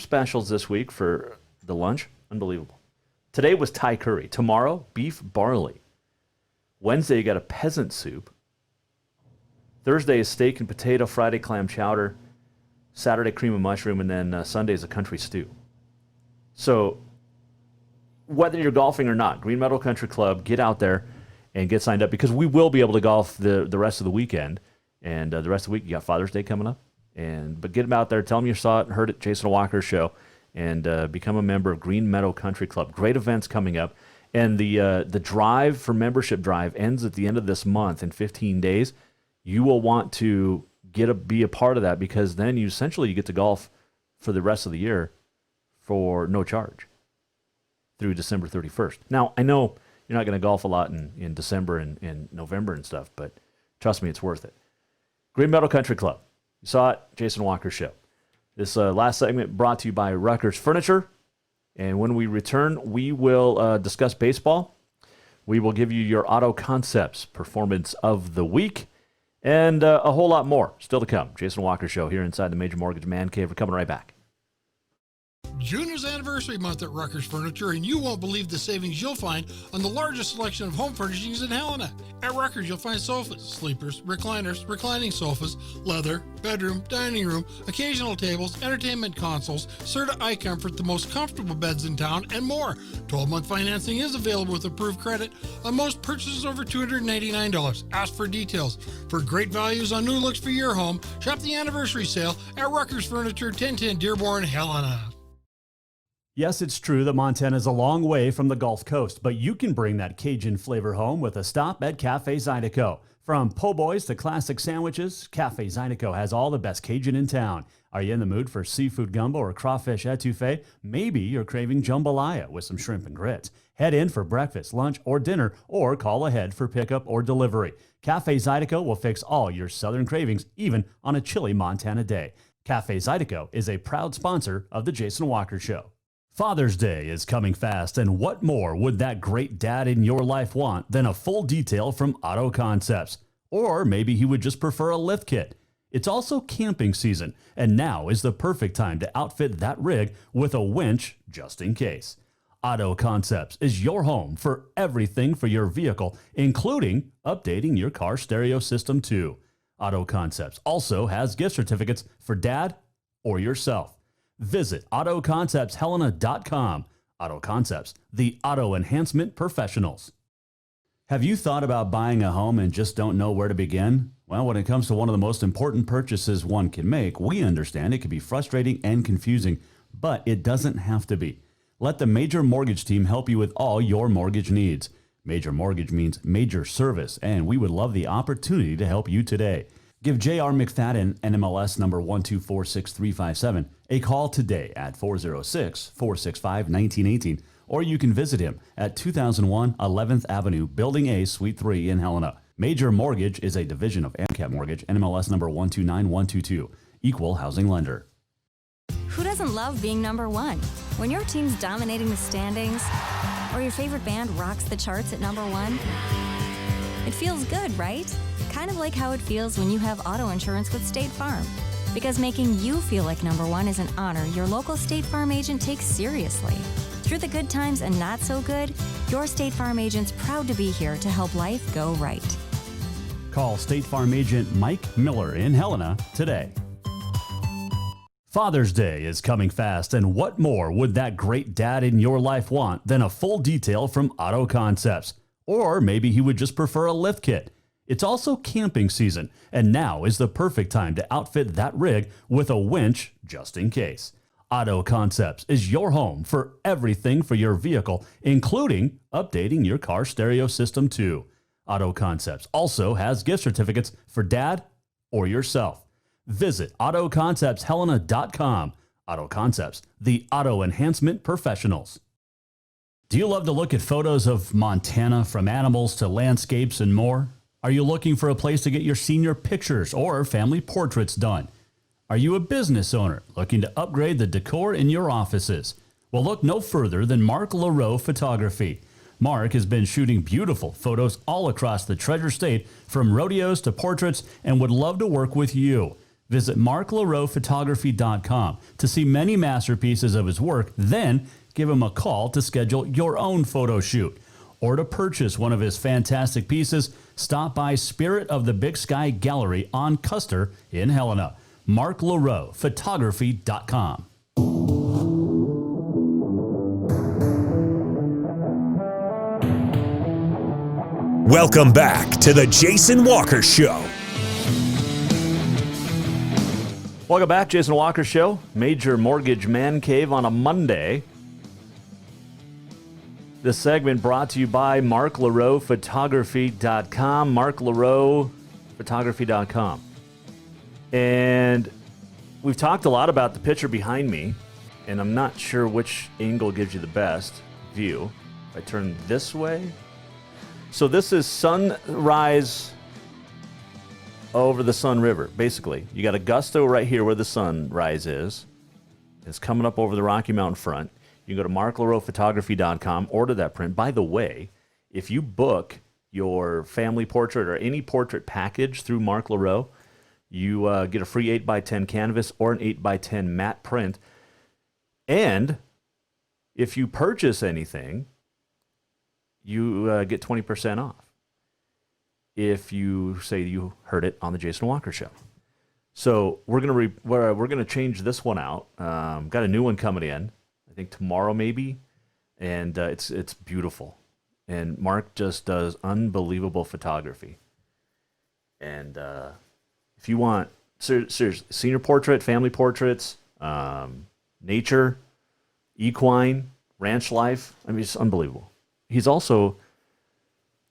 specials this week for the lunch, unbelievable. Today was Thai curry. Tomorrow, beef barley. Wednesday, you got a peasant soup. Thursday is steak and potato. Friday, clam chowder. Saturday, cream of mushroom. And then Sunday is a country stew. So whether you're golfing or not, Green Meadow Country Club, get out there and get signed up, because we will be able to golf the rest of the weekend. And the rest of the week, you got Father's Day coming up. But get them out there. Tell them you saw it and heard it, Jason Walker Show, and become a member of Green Meadow Country Club. Great events coming up. And the drive for membership drive ends at the end of this month in 15 days. You will want to be a part of that, because then you get to golf for the rest of the year for no charge through December 31st. Now, I know you're not going to golf a lot in December and November and stuff, but trust me, it's worth it. Green Meadow Country Club. You saw it, Jason Walker Show. This last segment brought to you by Rutgers Furniture. And when we return, we will discuss baseball. We will give you your Auto Concepts Performance of the Week, and a whole lot more still to come. Jason Walker Show here inside the Major Mortgage Man Cave. We're coming right back. June is anniversary month at Rutgers Furniture, and you won't believe the savings you'll find on the largest selection of home furnishings in Helena. At Rutgers, you'll find sofas, sleepers, recliners, reclining sofas, leather, bedroom, dining room, occasional tables, entertainment consoles, Serta iComfort, the most comfortable beds in town, and more. 12-month financing is available with approved credit on most purchases over $289. Ask for details. For great values on new looks for your home, shop the anniversary sale at Rutgers Furniture, 1010 Dearborn, Helena. Yes, it's true that Montana is a long way from the Gulf Coast, but you can bring that Cajun flavor home with a stop at Cafe Zydeco. From po' boys to classic sandwiches, Cafe Zydeco has all the best Cajun in town. Are you in the mood for seafood gumbo or crawfish etouffee? Maybe you're craving jambalaya with some shrimp and grits. Head in for breakfast, lunch, or dinner, or call ahead for pickup or delivery. Cafe Zydeco will fix all your southern cravings, even on a chilly Montana day. Cafe Zydeco is a proud sponsor of The Jason Walker Show. Father's Day is coming fast, and what more would that great dad in your life want than a full detail from Auto Concepts? Or maybe he would just prefer a lift kit. It's also camping season, and now is the perfect time to outfit that rig with a winch just in case. Auto Concepts is your home for everything for your vehicle, including updating your car stereo system too. Auto Concepts also has gift certificates for dad or yourself. Visit AutoConceptsHelena.com. Auto Concepts, the auto enhancement professionals. Have you thought about buying a home and just don't know where to begin? Well, when it comes to one of the most important purchases one can make, we understand it can be frustrating and confusing, but it doesn't have to be. Let the Major Mortgage team help you with all your mortgage needs. Major Mortgage means major service, and we would love the opportunity to help you today. Give J.R. McFadden, NMLS number 1246357, a call today at 406-465-1918, or you can visit him at 2001 11th Avenue, Building A, Suite 3 in Helena. Major Mortgage is a division of AMCAP Mortgage, NMLS number 129122, equal housing lender. Who doesn't love being number one? When your team's dominating the standings, or your favorite band rocks the charts at number one, it feels good, right? Kind of like how it feels when you have auto insurance with State Farm. Because making you feel like number one is an honor your local State Farm agent takes seriously. Through the good times and not so good, your State Farm agent's proud to be here to help life go right. Call State Farm agent Mike Miller in Helena today. Father's Day is coming fast, and what more would that great dad in your life want than a full detail from Auto Concepts? Or maybe he would just prefer a lift kit. It's also camping season, and now is the perfect time to outfit that rig with a winch just in case. Auto Concepts is your home for everything for your vehicle, including updating your car stereo system too. Auto Concepts also has gift certificates for dad or yourself. Visit AutoConceptsHelena.com. Auto Concepts, the auto enhancement professionals. Do you love to look at photos of Montana, from animals to landscapes and more? Are you looking for a place to get your senior pictures or family portraits done? Are you a business owner looking to upgrade the decor in your offices? Well, look no further than Mark LaRoe Photography. Mark has been shooting beautiful photos all across the Treasure State, from rodeos to portraits, and would love to work with you. Visit marklaroephotography.com to see many masterpieces of his work, then give him a call to schedule your own photo shoot. Or to purchase one of his fantastic pieces, stop by Spirit of the Big Sky Gallery on Custer in Helena. marklaroephotography.com. Welcome back to the Jason Walker Show. Welcome back, Jason Walker Show. Major Mortgage Man Cave on a Monday. This segment brought to you by marklaroephotography.com. marklaroephotography.com. And we've talked a lot about the picture behind me, and I'm not sure which angle gives you the best view. If I turn this way. So this is sunrise over the Sun River, basically. You got Augusta right here where the sunrise is. It's coming up over the Rocky Mountain front. You can go to marklaroephotography.com, order that print. By the way, if you book your family portrait or any portrait package through Mark LaRoe, you get a free 8x10 canvas or an 8x10 matte print. And if you purchase anything, you get 20% off. If you say you heard it on the Jason Walker Show. So we're gonna change this one out. Got a new one coming in, I think tomorrow maybe, and it's beautiful. And Mark just does unbelievable photography. And if you want seriously, senior portrait, family portraits, nature, equine, ranch life, I mean, it's unbelievable. He's also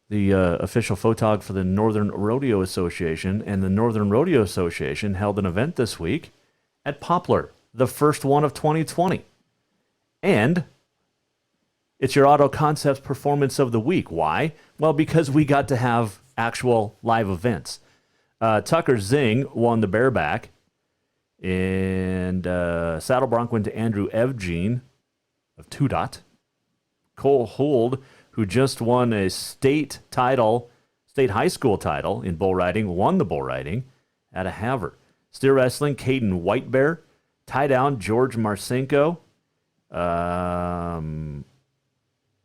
the official photog for the Northern Rodeo Association, and the Northern Rodeo Association held an event this week at Poplar, the first one of 2020. And it's your Auto Concepts Performance of the Week. Why? Well, because we got to have actual live events. Tucker Zing won the bareback, and Saddle Bronc went to Andrew Evgene of Tudot. Cole Hold, who just won a state high school title in bull riding, won the bull riding at a Havre. Steer wrestling, Caden Whitebear. Tie down, George Marcinko.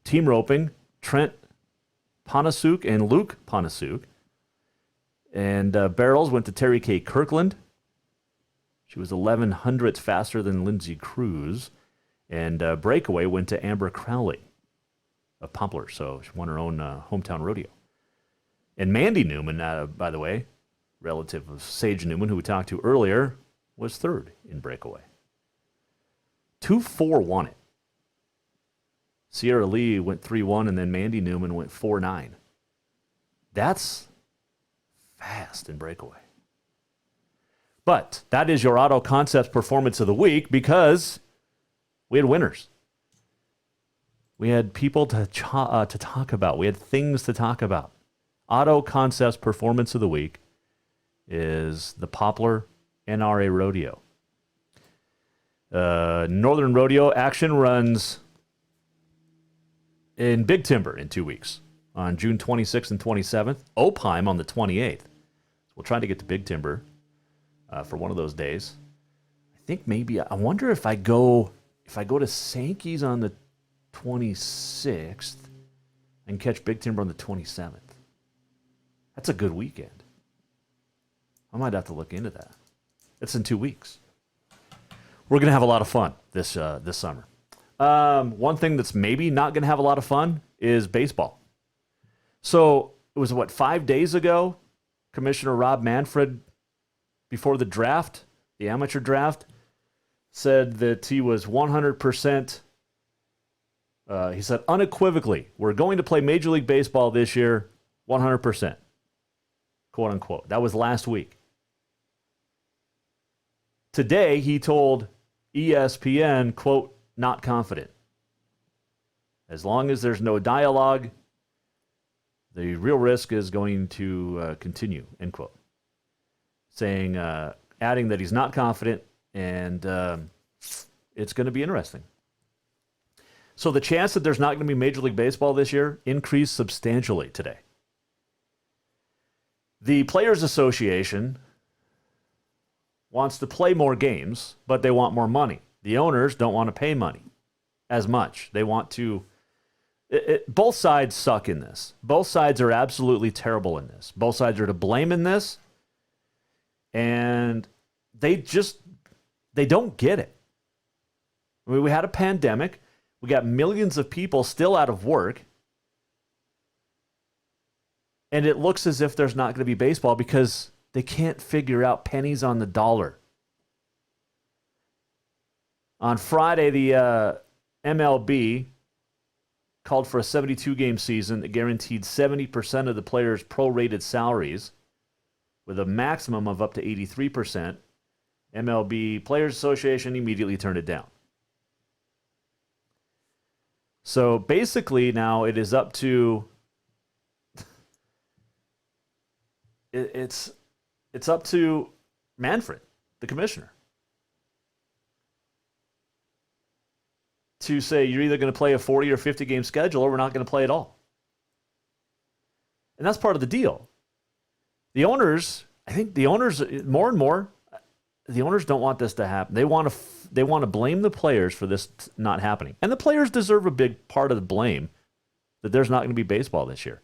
Team roping, Trent Ponasuk and Luke Ponasuk. And barrels went to Terry K. Kirkland. She was 11 hundredths faster than Lindsay Cruz. And breakaway went to Amber Crowley of Poplar, so she won her own hometown rodeo. And Mandy Newman, by the way, relative of Sage Newman, who we talked to earlier, was third in breakaway. 2-4 won it. Sierra Lee went 3-1, and then Mandy Newman went 4-9. That's fast in breakaway. But that is your Auto Concepts Performance of the Week because we had winners. We had people to talk about. We had things to talk about. Auto Concepts Performance of the Week is the Poplar NRA Rodeo. Northern Rodeo action runs in Big Timber in 2 weeks on June 26th and 27th. Opheim on the 28th. We'll try to get to Big Timber for one of those days. I think maybe, I wonder if I go to Sankey's on the 26th and catch Big Timber on the 27th. That's a good weekend. I might have to look into that. It's in 2 weeks. We're going to have a lot of fun this summer. One thing that's maybe not going to have a lot of fun is baseball. So it was, 5 days ago, Commissioner Rob Manfred, before the draft, the amateur draft, said that he was 100%, he said unequivocally, we're going to play Major League Baseball this year, 100%, quote unquote. That was last week. Today, he told ESPN, quote, not confident. As long as there's no dialogue, the real risk is going to continue, end quote. Saying, adding that he's not confident, and it's going to be interesting. So the chance that there's not going to be Major League Baseball this year increased substantially today. The Players Association wants to play more games, but they want more money. The owners don't want to pay money as much. They want to... both sides suck in this. Both sides are absolutely terrible in this. Both sides are to blame in this, and they don't get it. I mean, we had a pandemic. We got millions of people still out of work, and it looks as if there's not going to be baseball because they can't figure out pennies on the dollar. On Friday, the MLB called for a 72-game season that guaranteed 70% of the players' prorated salaries with a maximum of up to 83%. MLB Players Association immediately turned it down. So basically now it is up to it's up to Manfred, the commissioner, to say you're either going to play a 40 or 50 game schedule or we're not going to play at all. And that's part of the deal. The owners, I think the owners more and more, the owners don't want this to happen. They want to blame the players for this not happening. And the players deserve a big part of the blame that there's not going to be baseball this year.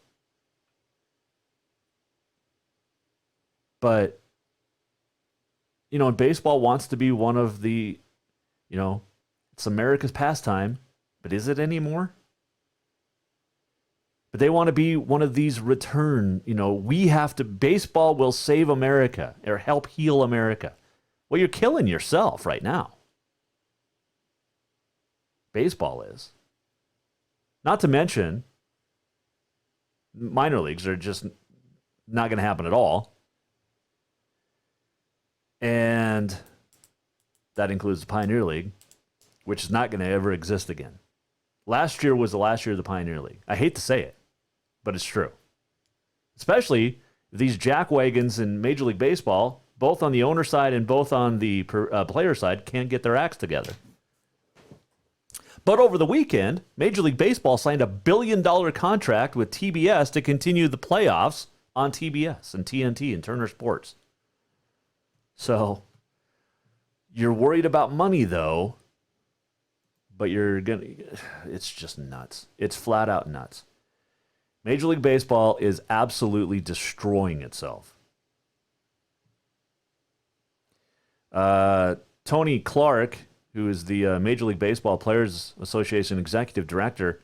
But, and baseball wants to be one of the, it's America's pastime, but is it anymore? But they want to be one of these baseball will save America or help heal America. Well, you're killing yourself right now. Baseball is. Not to mention, minor leagues are just not going to happen at all. And that includes the Pioneer League, which is not going to ever exist again. Last year was the last year of the Pioneer League. I hate to say it, but it's true. Especially these jackwagons in Major League Baseball, both on the owner side and both on the player side, can't get their acts together. But over the weekend, Major League Baseball signed a $1 billion contract with TBS to continue the playoffs on TBS and TNT and Turner Sports. So you're worried about money, though, but it's just nuts. It's flat out nuts. Major League Baseball is absolutely destroying itself. Tony Clark, who is the Major League Baseball Players Association executive director,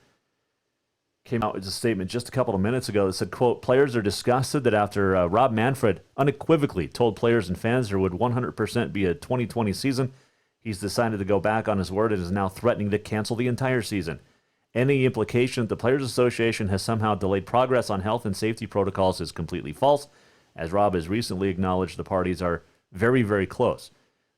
came out with a statement just a couple of minutes ago that said, quote, players are disgusted that after Rob Manfred unequivocally told players and fans there would 100% be a 2020 season, he's decided to go back on his word and is now threatening to cancel the entire season. Any implication that the Players Association has somehow delayed progress on health and safety protocols is completely false. As Rob has recently acknowledged, the parties are very, very close.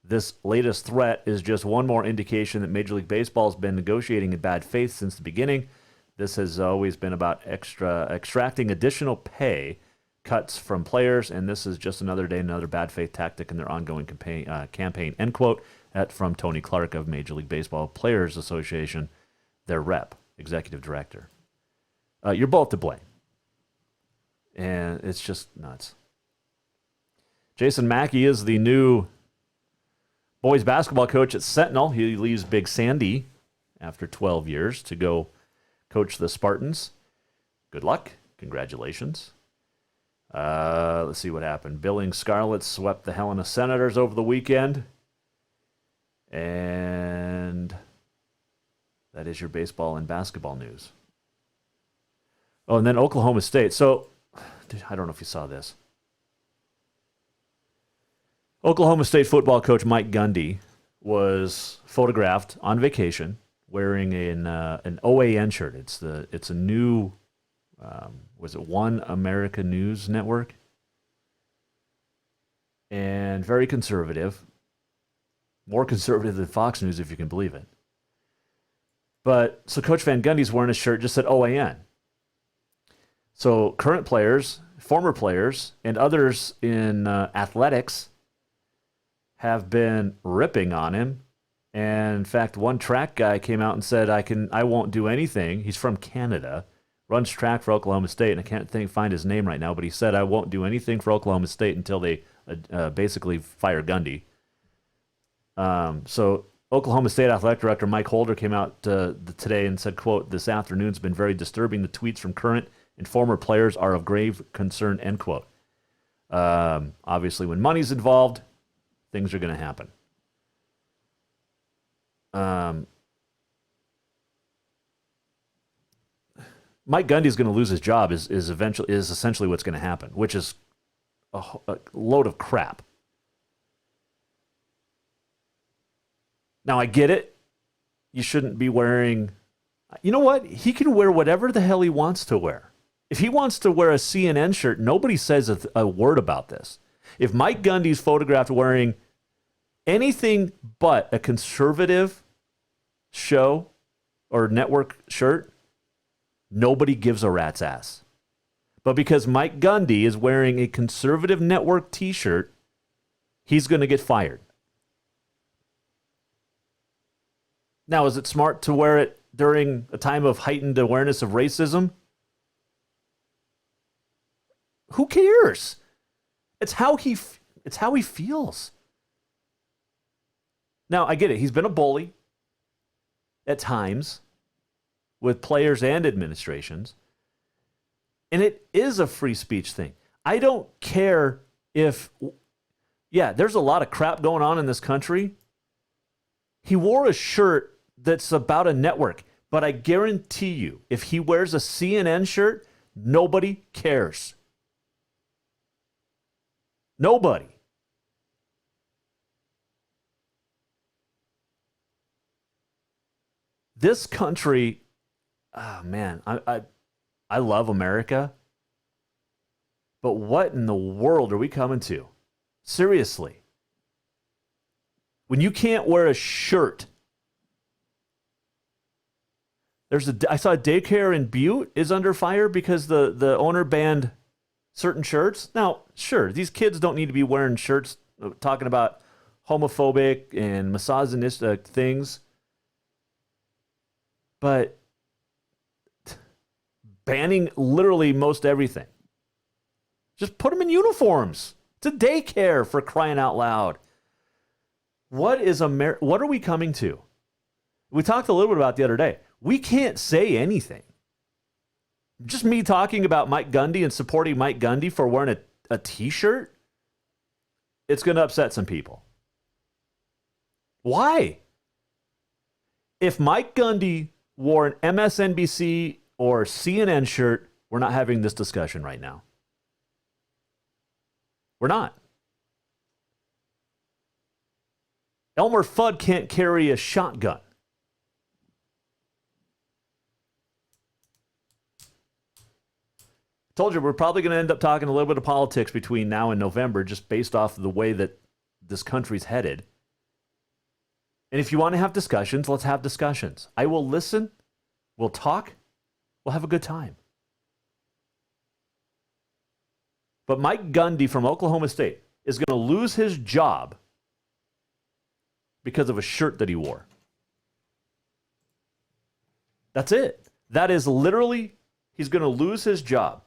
This latest threat is just one more indication that Major League Baseball has been negotiating in bad faith since the beginning. This has always been about extracting additional pay cuts from players, and this is just another day, another bad faith tactic in their ongoing campaign, end quote. That from Tony Clark of Major League Baseball Players Association, their rep, executive director. You're both to blame. And it's just nuts. Jason Mackey is the new boys basketball coach at Sentinel. He leaves Big Sandy after 12 years to go coach the Spartans. Good luck. Congratulations. Let's see what happened. Billings Scarlets swept the Helena Senators over the weekend. And that is your baseball and basketball news. Oh, and then Oklahoma State. So, I don't know if you saw this. Oklahoma State football coach Mike Gundy was photographed on vacation wearing an OAN shirt. It's a new, was it One America News Network? And very conservative. More conservative than Fox News, if you can believe it. But, so Coach Van Gundy's wearing a shirt just said OAN. So current players, former players, and others in athletics have been ripping on him. And in fact, one track guy came out and said, I won't do anything. He's from Canada, runs track for Oklahoma State, and I can't find his name right now, but he said, I won't do anything for Oklahoma State until they basically fire Gundy. So Oklahoma State Athletic Director Mike Holder came out today and said, quote, this afternoon's been very disturbing. The tweets from current and former players are of grave concern, end quote. Obviously, when money's involved, things are going to happen. Mike Gundy is going to lose his job is essentially what's going to happen, which is a load of crap. Now, I get it. You shouldn't be wearing... You know what? He can wear whatever the hell he wants to wear. If he wants to wear a CNN shirt, nobody says a word about this. If Mike Gundy's photographed wearing anything but a conservative show or network shirt, nobody gives a rat's ass. But because Mike Gundy is wearing a conservative network t-shirt, he's going to get fired. Now, is it smart to wear it during a time of heightened awareness of racism? Who cares? It's how he feels. Now, I get it. He's been a bully at times with players and administrations. And it is a free speech thing. I don't care if, there's a lot of crap going on in this country. He wore a shirt that's about a network, but I guarantee you, if he wears a CNN shirt, nobody cares. Nobody. This country, man, I love America, but what in the world are we coming to? Seriously. When you can't wear a shirt. I saw a daycare in Butte is under fire because the owner banned certain shirts. Now, sure, these kids don't need to be wearing shirts talking about homophobic and misogynistic things. But banning literally most everything. Just put them in uniforms. It's a daycare, for crying out loud. What are we coming to? We talked a little bit about it the other day. We can't say anything. Just me talking about Mike Gundy and supporting Mike Gundy for wearing a t-shirt, it's going to upset some people. Why? If Mike Gundy wore an MSNBC or CNN shirt, we're not having this discussion right now. We're not. Elmer Fudd can't carry a shotgun. Told you we're probably going to end up talking a little bit of politics between now and November, just based off of the way that this country's headed. And if you want to have discussions, let's have discussions. I will listen. We'll talk. We'll have a good time. But Mike Gundy from Oklahoma State is going to lose his job because of a shirt that he wore. That's it. That is literally, he's going to lose his job.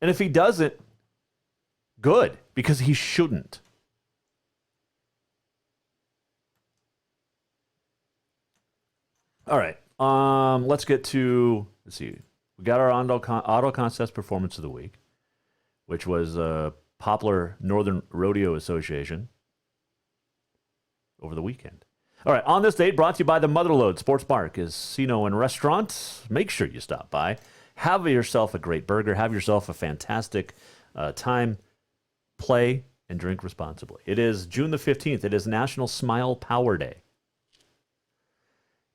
And if he doesn't, good, because he shouldn't. All right, let's get to, let's see. We got our auto contest performance of the week, which was Poplar Northern Rodeo Association over the weekend. All right, on this date, brought to you by the Motherlode Sports Bar, Casino and Restaurant. Make sure you stop by. Have yourself a great burger. Have yourself a fantastic time. Play and drink responsibly. It is June the 15th. It is National Smile Power Day.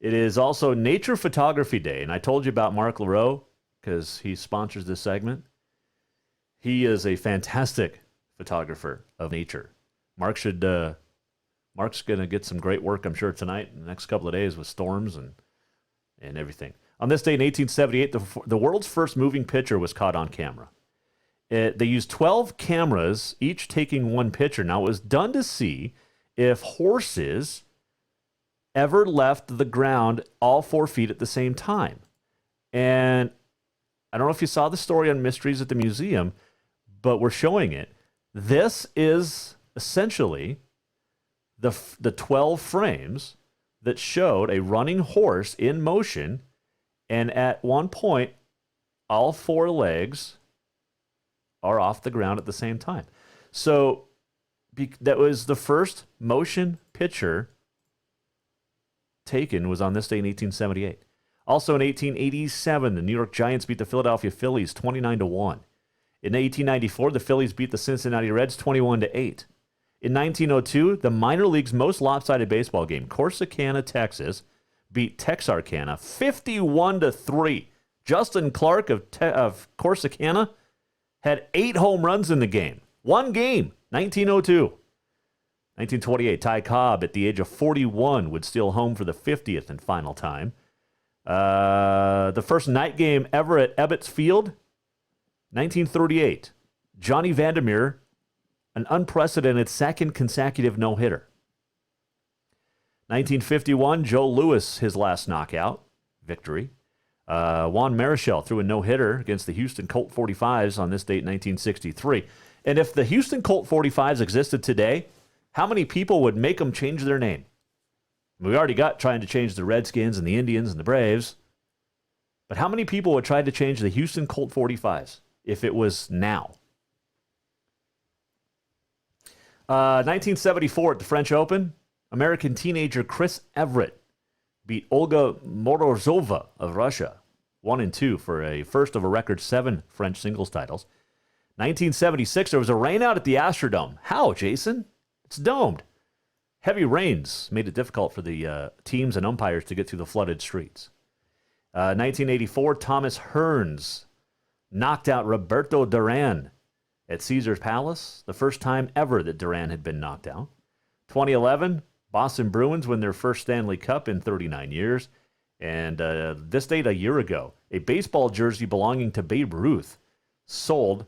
It is also Nature Photography Day. And I told you about Mark LaRoe because he sponsors this segment. He is a fantastic photographer of nature. Mark's going to get some great work, I'm sure, tonight in the next couple of days with storms and everything. On this day in 1878, the world's first moving picture was caught on camera. They used 12 cameras, each taking one picture. Now, it was done to see if horses ever left the ground all 4 feet at the same time. And I don't know if you saw the story on Mysteries at the Museum, but we're showing it. This is essentially the 12 frames that showed a running horse in motion, and at one point, all 4 legs are off the ground at the same time. So that was the first motion picture taken was on this day in 1878. Also in 1887, the New York Giants beat the Philadelphia Phillies 29-1. In 1894, the Phillies beat the Cincinnati Reds 21-8. In 1902, the minor league's most lopsided baseball game, Corsicana, Texas, beat Texarkana 51-3. Justin Clark of Corsicana had 8 home runs in the game. One game, 1902. 1928, Ty Cobb, at the age of 41, would steal home for the 50th and final time. The first night game ever at Ebbets Field, 1938. Johnny Vandermeer, an unprecedented second consecutive no-hitter. 1951, Joe Louis, his last knockout victory. Juan Marichal threw a no-hitter against the Houston Colt 45s on this date, 1963. And if the Houston Colt 45s existed today, how many people would make them change their name? We already got trying to change the Redskins and the Indians and the Braves. But how many people would try to change the Houston Colt 45s if it was now? 1974 at the French Open, American teenager Chris Everett beat Olga Morozova of Russia 1-2 for a first of a record 7 French singles titles. 1976, there was a rainout at the Astrodome. How, Jason? It's domed. Heavy rains made it difficult for the teams and umpires to get through the flooded streets. 1984, Thomas Hearns knocked out Roberto Duran at Caesars Palace, the first time ever that Duran had been knocked out. 2011, Boston Bruins win their first Stanley Cup in 39 years. And this date a year ago, a baseball jersey belonging to Babe Ruth sold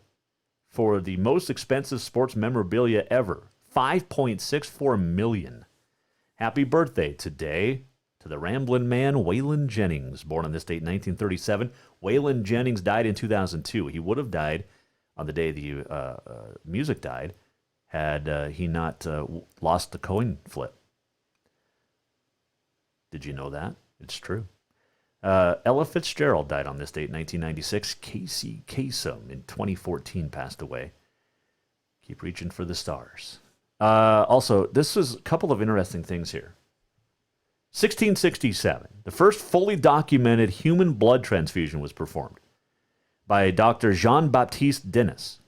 for the most expensive sports memorabilia ever, $5.64 million. Happy birthday today to the Ramblin' Man, Waylon Jennings, born on this date in 1937. Waylon Jennings died in 2002. He would have died on the day the music died had he not lost the coin flip. Did you know that? It's true. Ella Fitzgerald died on this date in 1996. Casey Kasem in 2014 passed away. Keep reaching for the stars. Also, this was a couple of interesting things here. 1667, the first fully documented human blood transfusion was performed by Dr. Jean-Baptiste Denis.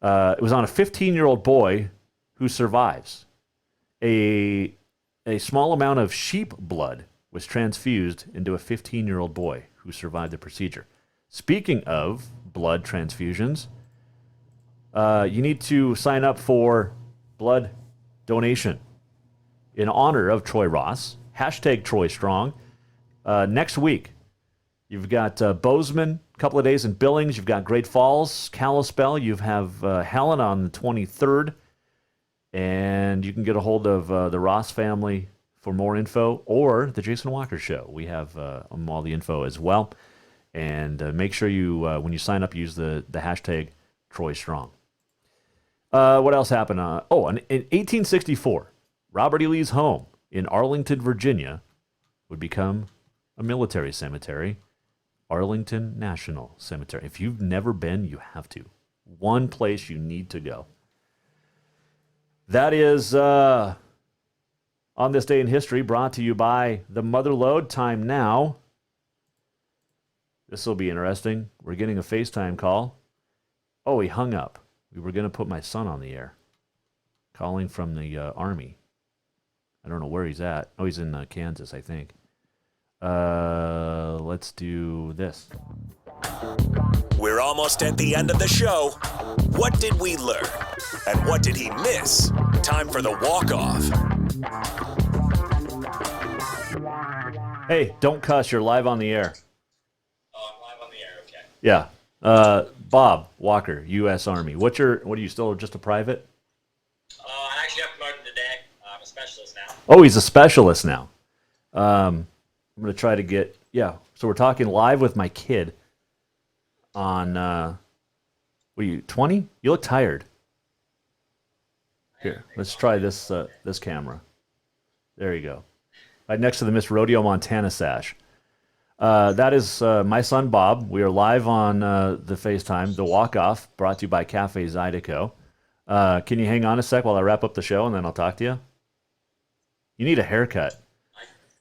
It was on a 15-year-old boy who survives. A small amount of sheep blood was transfused into a 15-year-old boy who survived the procedure. Speaking of blood transfusions, you need to sign up for blood donation in honor of Troy Ross. Hashtag Troy Strong. Next week, you've got Bozeman, a couple of days in Billings. You've got Great Falls, Kalispell. You have Helena on the 23rd. And you can get a hold of the Ross family for more info, or the Jason Walker Show. We have all the info as well. And make sure you, when you sign up, use the hashtag Troy Strong. What else happened? In 1864, Robert E. Lee's home in Arlington, Virginia, would become a military cemetery, Arlington National Cemetery. If you've never been, you have to. One place you need to go. That is On This Day in History, brought to you by the Motherlode. Time now. This will be interesting. We're getting a FaceTime call. Oh, he hung up. We were going to put my son on the air. Calling from the Army. I don't know where he's at. Oh, he's in Kansas, I think. Let's do this. We're almost at the end of the show. What did we learn? And what did he miss? Time for the walk-off. Hey, don't cuss. You're live on the air. Oh, I'm live on the air. Okay. Yeah. Bob Walker, U.S. Army. What are you still just a private? I actually got promoted today. I'm a specialist now. Oh, he's a specialist now. I'm going to try to get, so we're talking live with my kid on, what are you, 20? You look tired. Here, let's try this this camera. There you go. Right next to the Miss Rodeo Montana sash. That is my son, Bob. We are live on the FaceTime, the walk-off, brought to you by Cafe Zydeco. Can you hang on a sec while I wrap up the show, and then I'll talk to you? You need a haircut.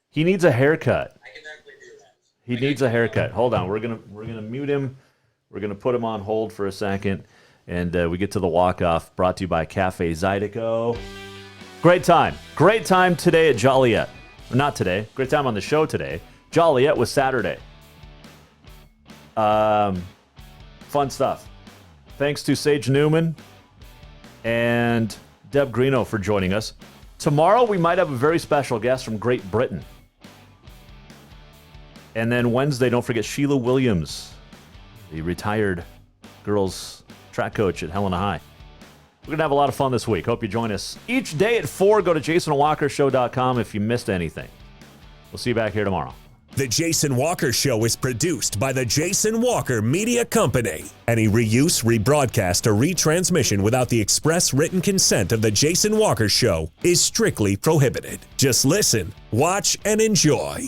He needs a haircut. I can definitely do that. He needs a haircut. Hold on. We're gonna mute him. We're gonna put him on hold for a second, and we get to the walk-off, brought to you by Cafe Zydeco. Great time today at Joliet. Not today. Great time on the show today. Joliet was Saturday. Fun stuff. Thanks to Sage Newman and Deb Greenough for joining us. Tomorrow we might have a very special guest from Great Britain. And then Wednesday, don't forget Sheila Williams, the retired girls track coach at Helena High. We're going to have a lot of fun this week. Hope you join us each day at 4. Go to jasonwalkershow.com if you missed anything. We'll see you back here tomorrow. The Jason Walker Show is produced by the Jason Walker Media Company. Any reuse, rebroadcast, or retransmission without the express written consent of the Jason Walker Show is strictly prohibited. Just listen, watch, and enjoy.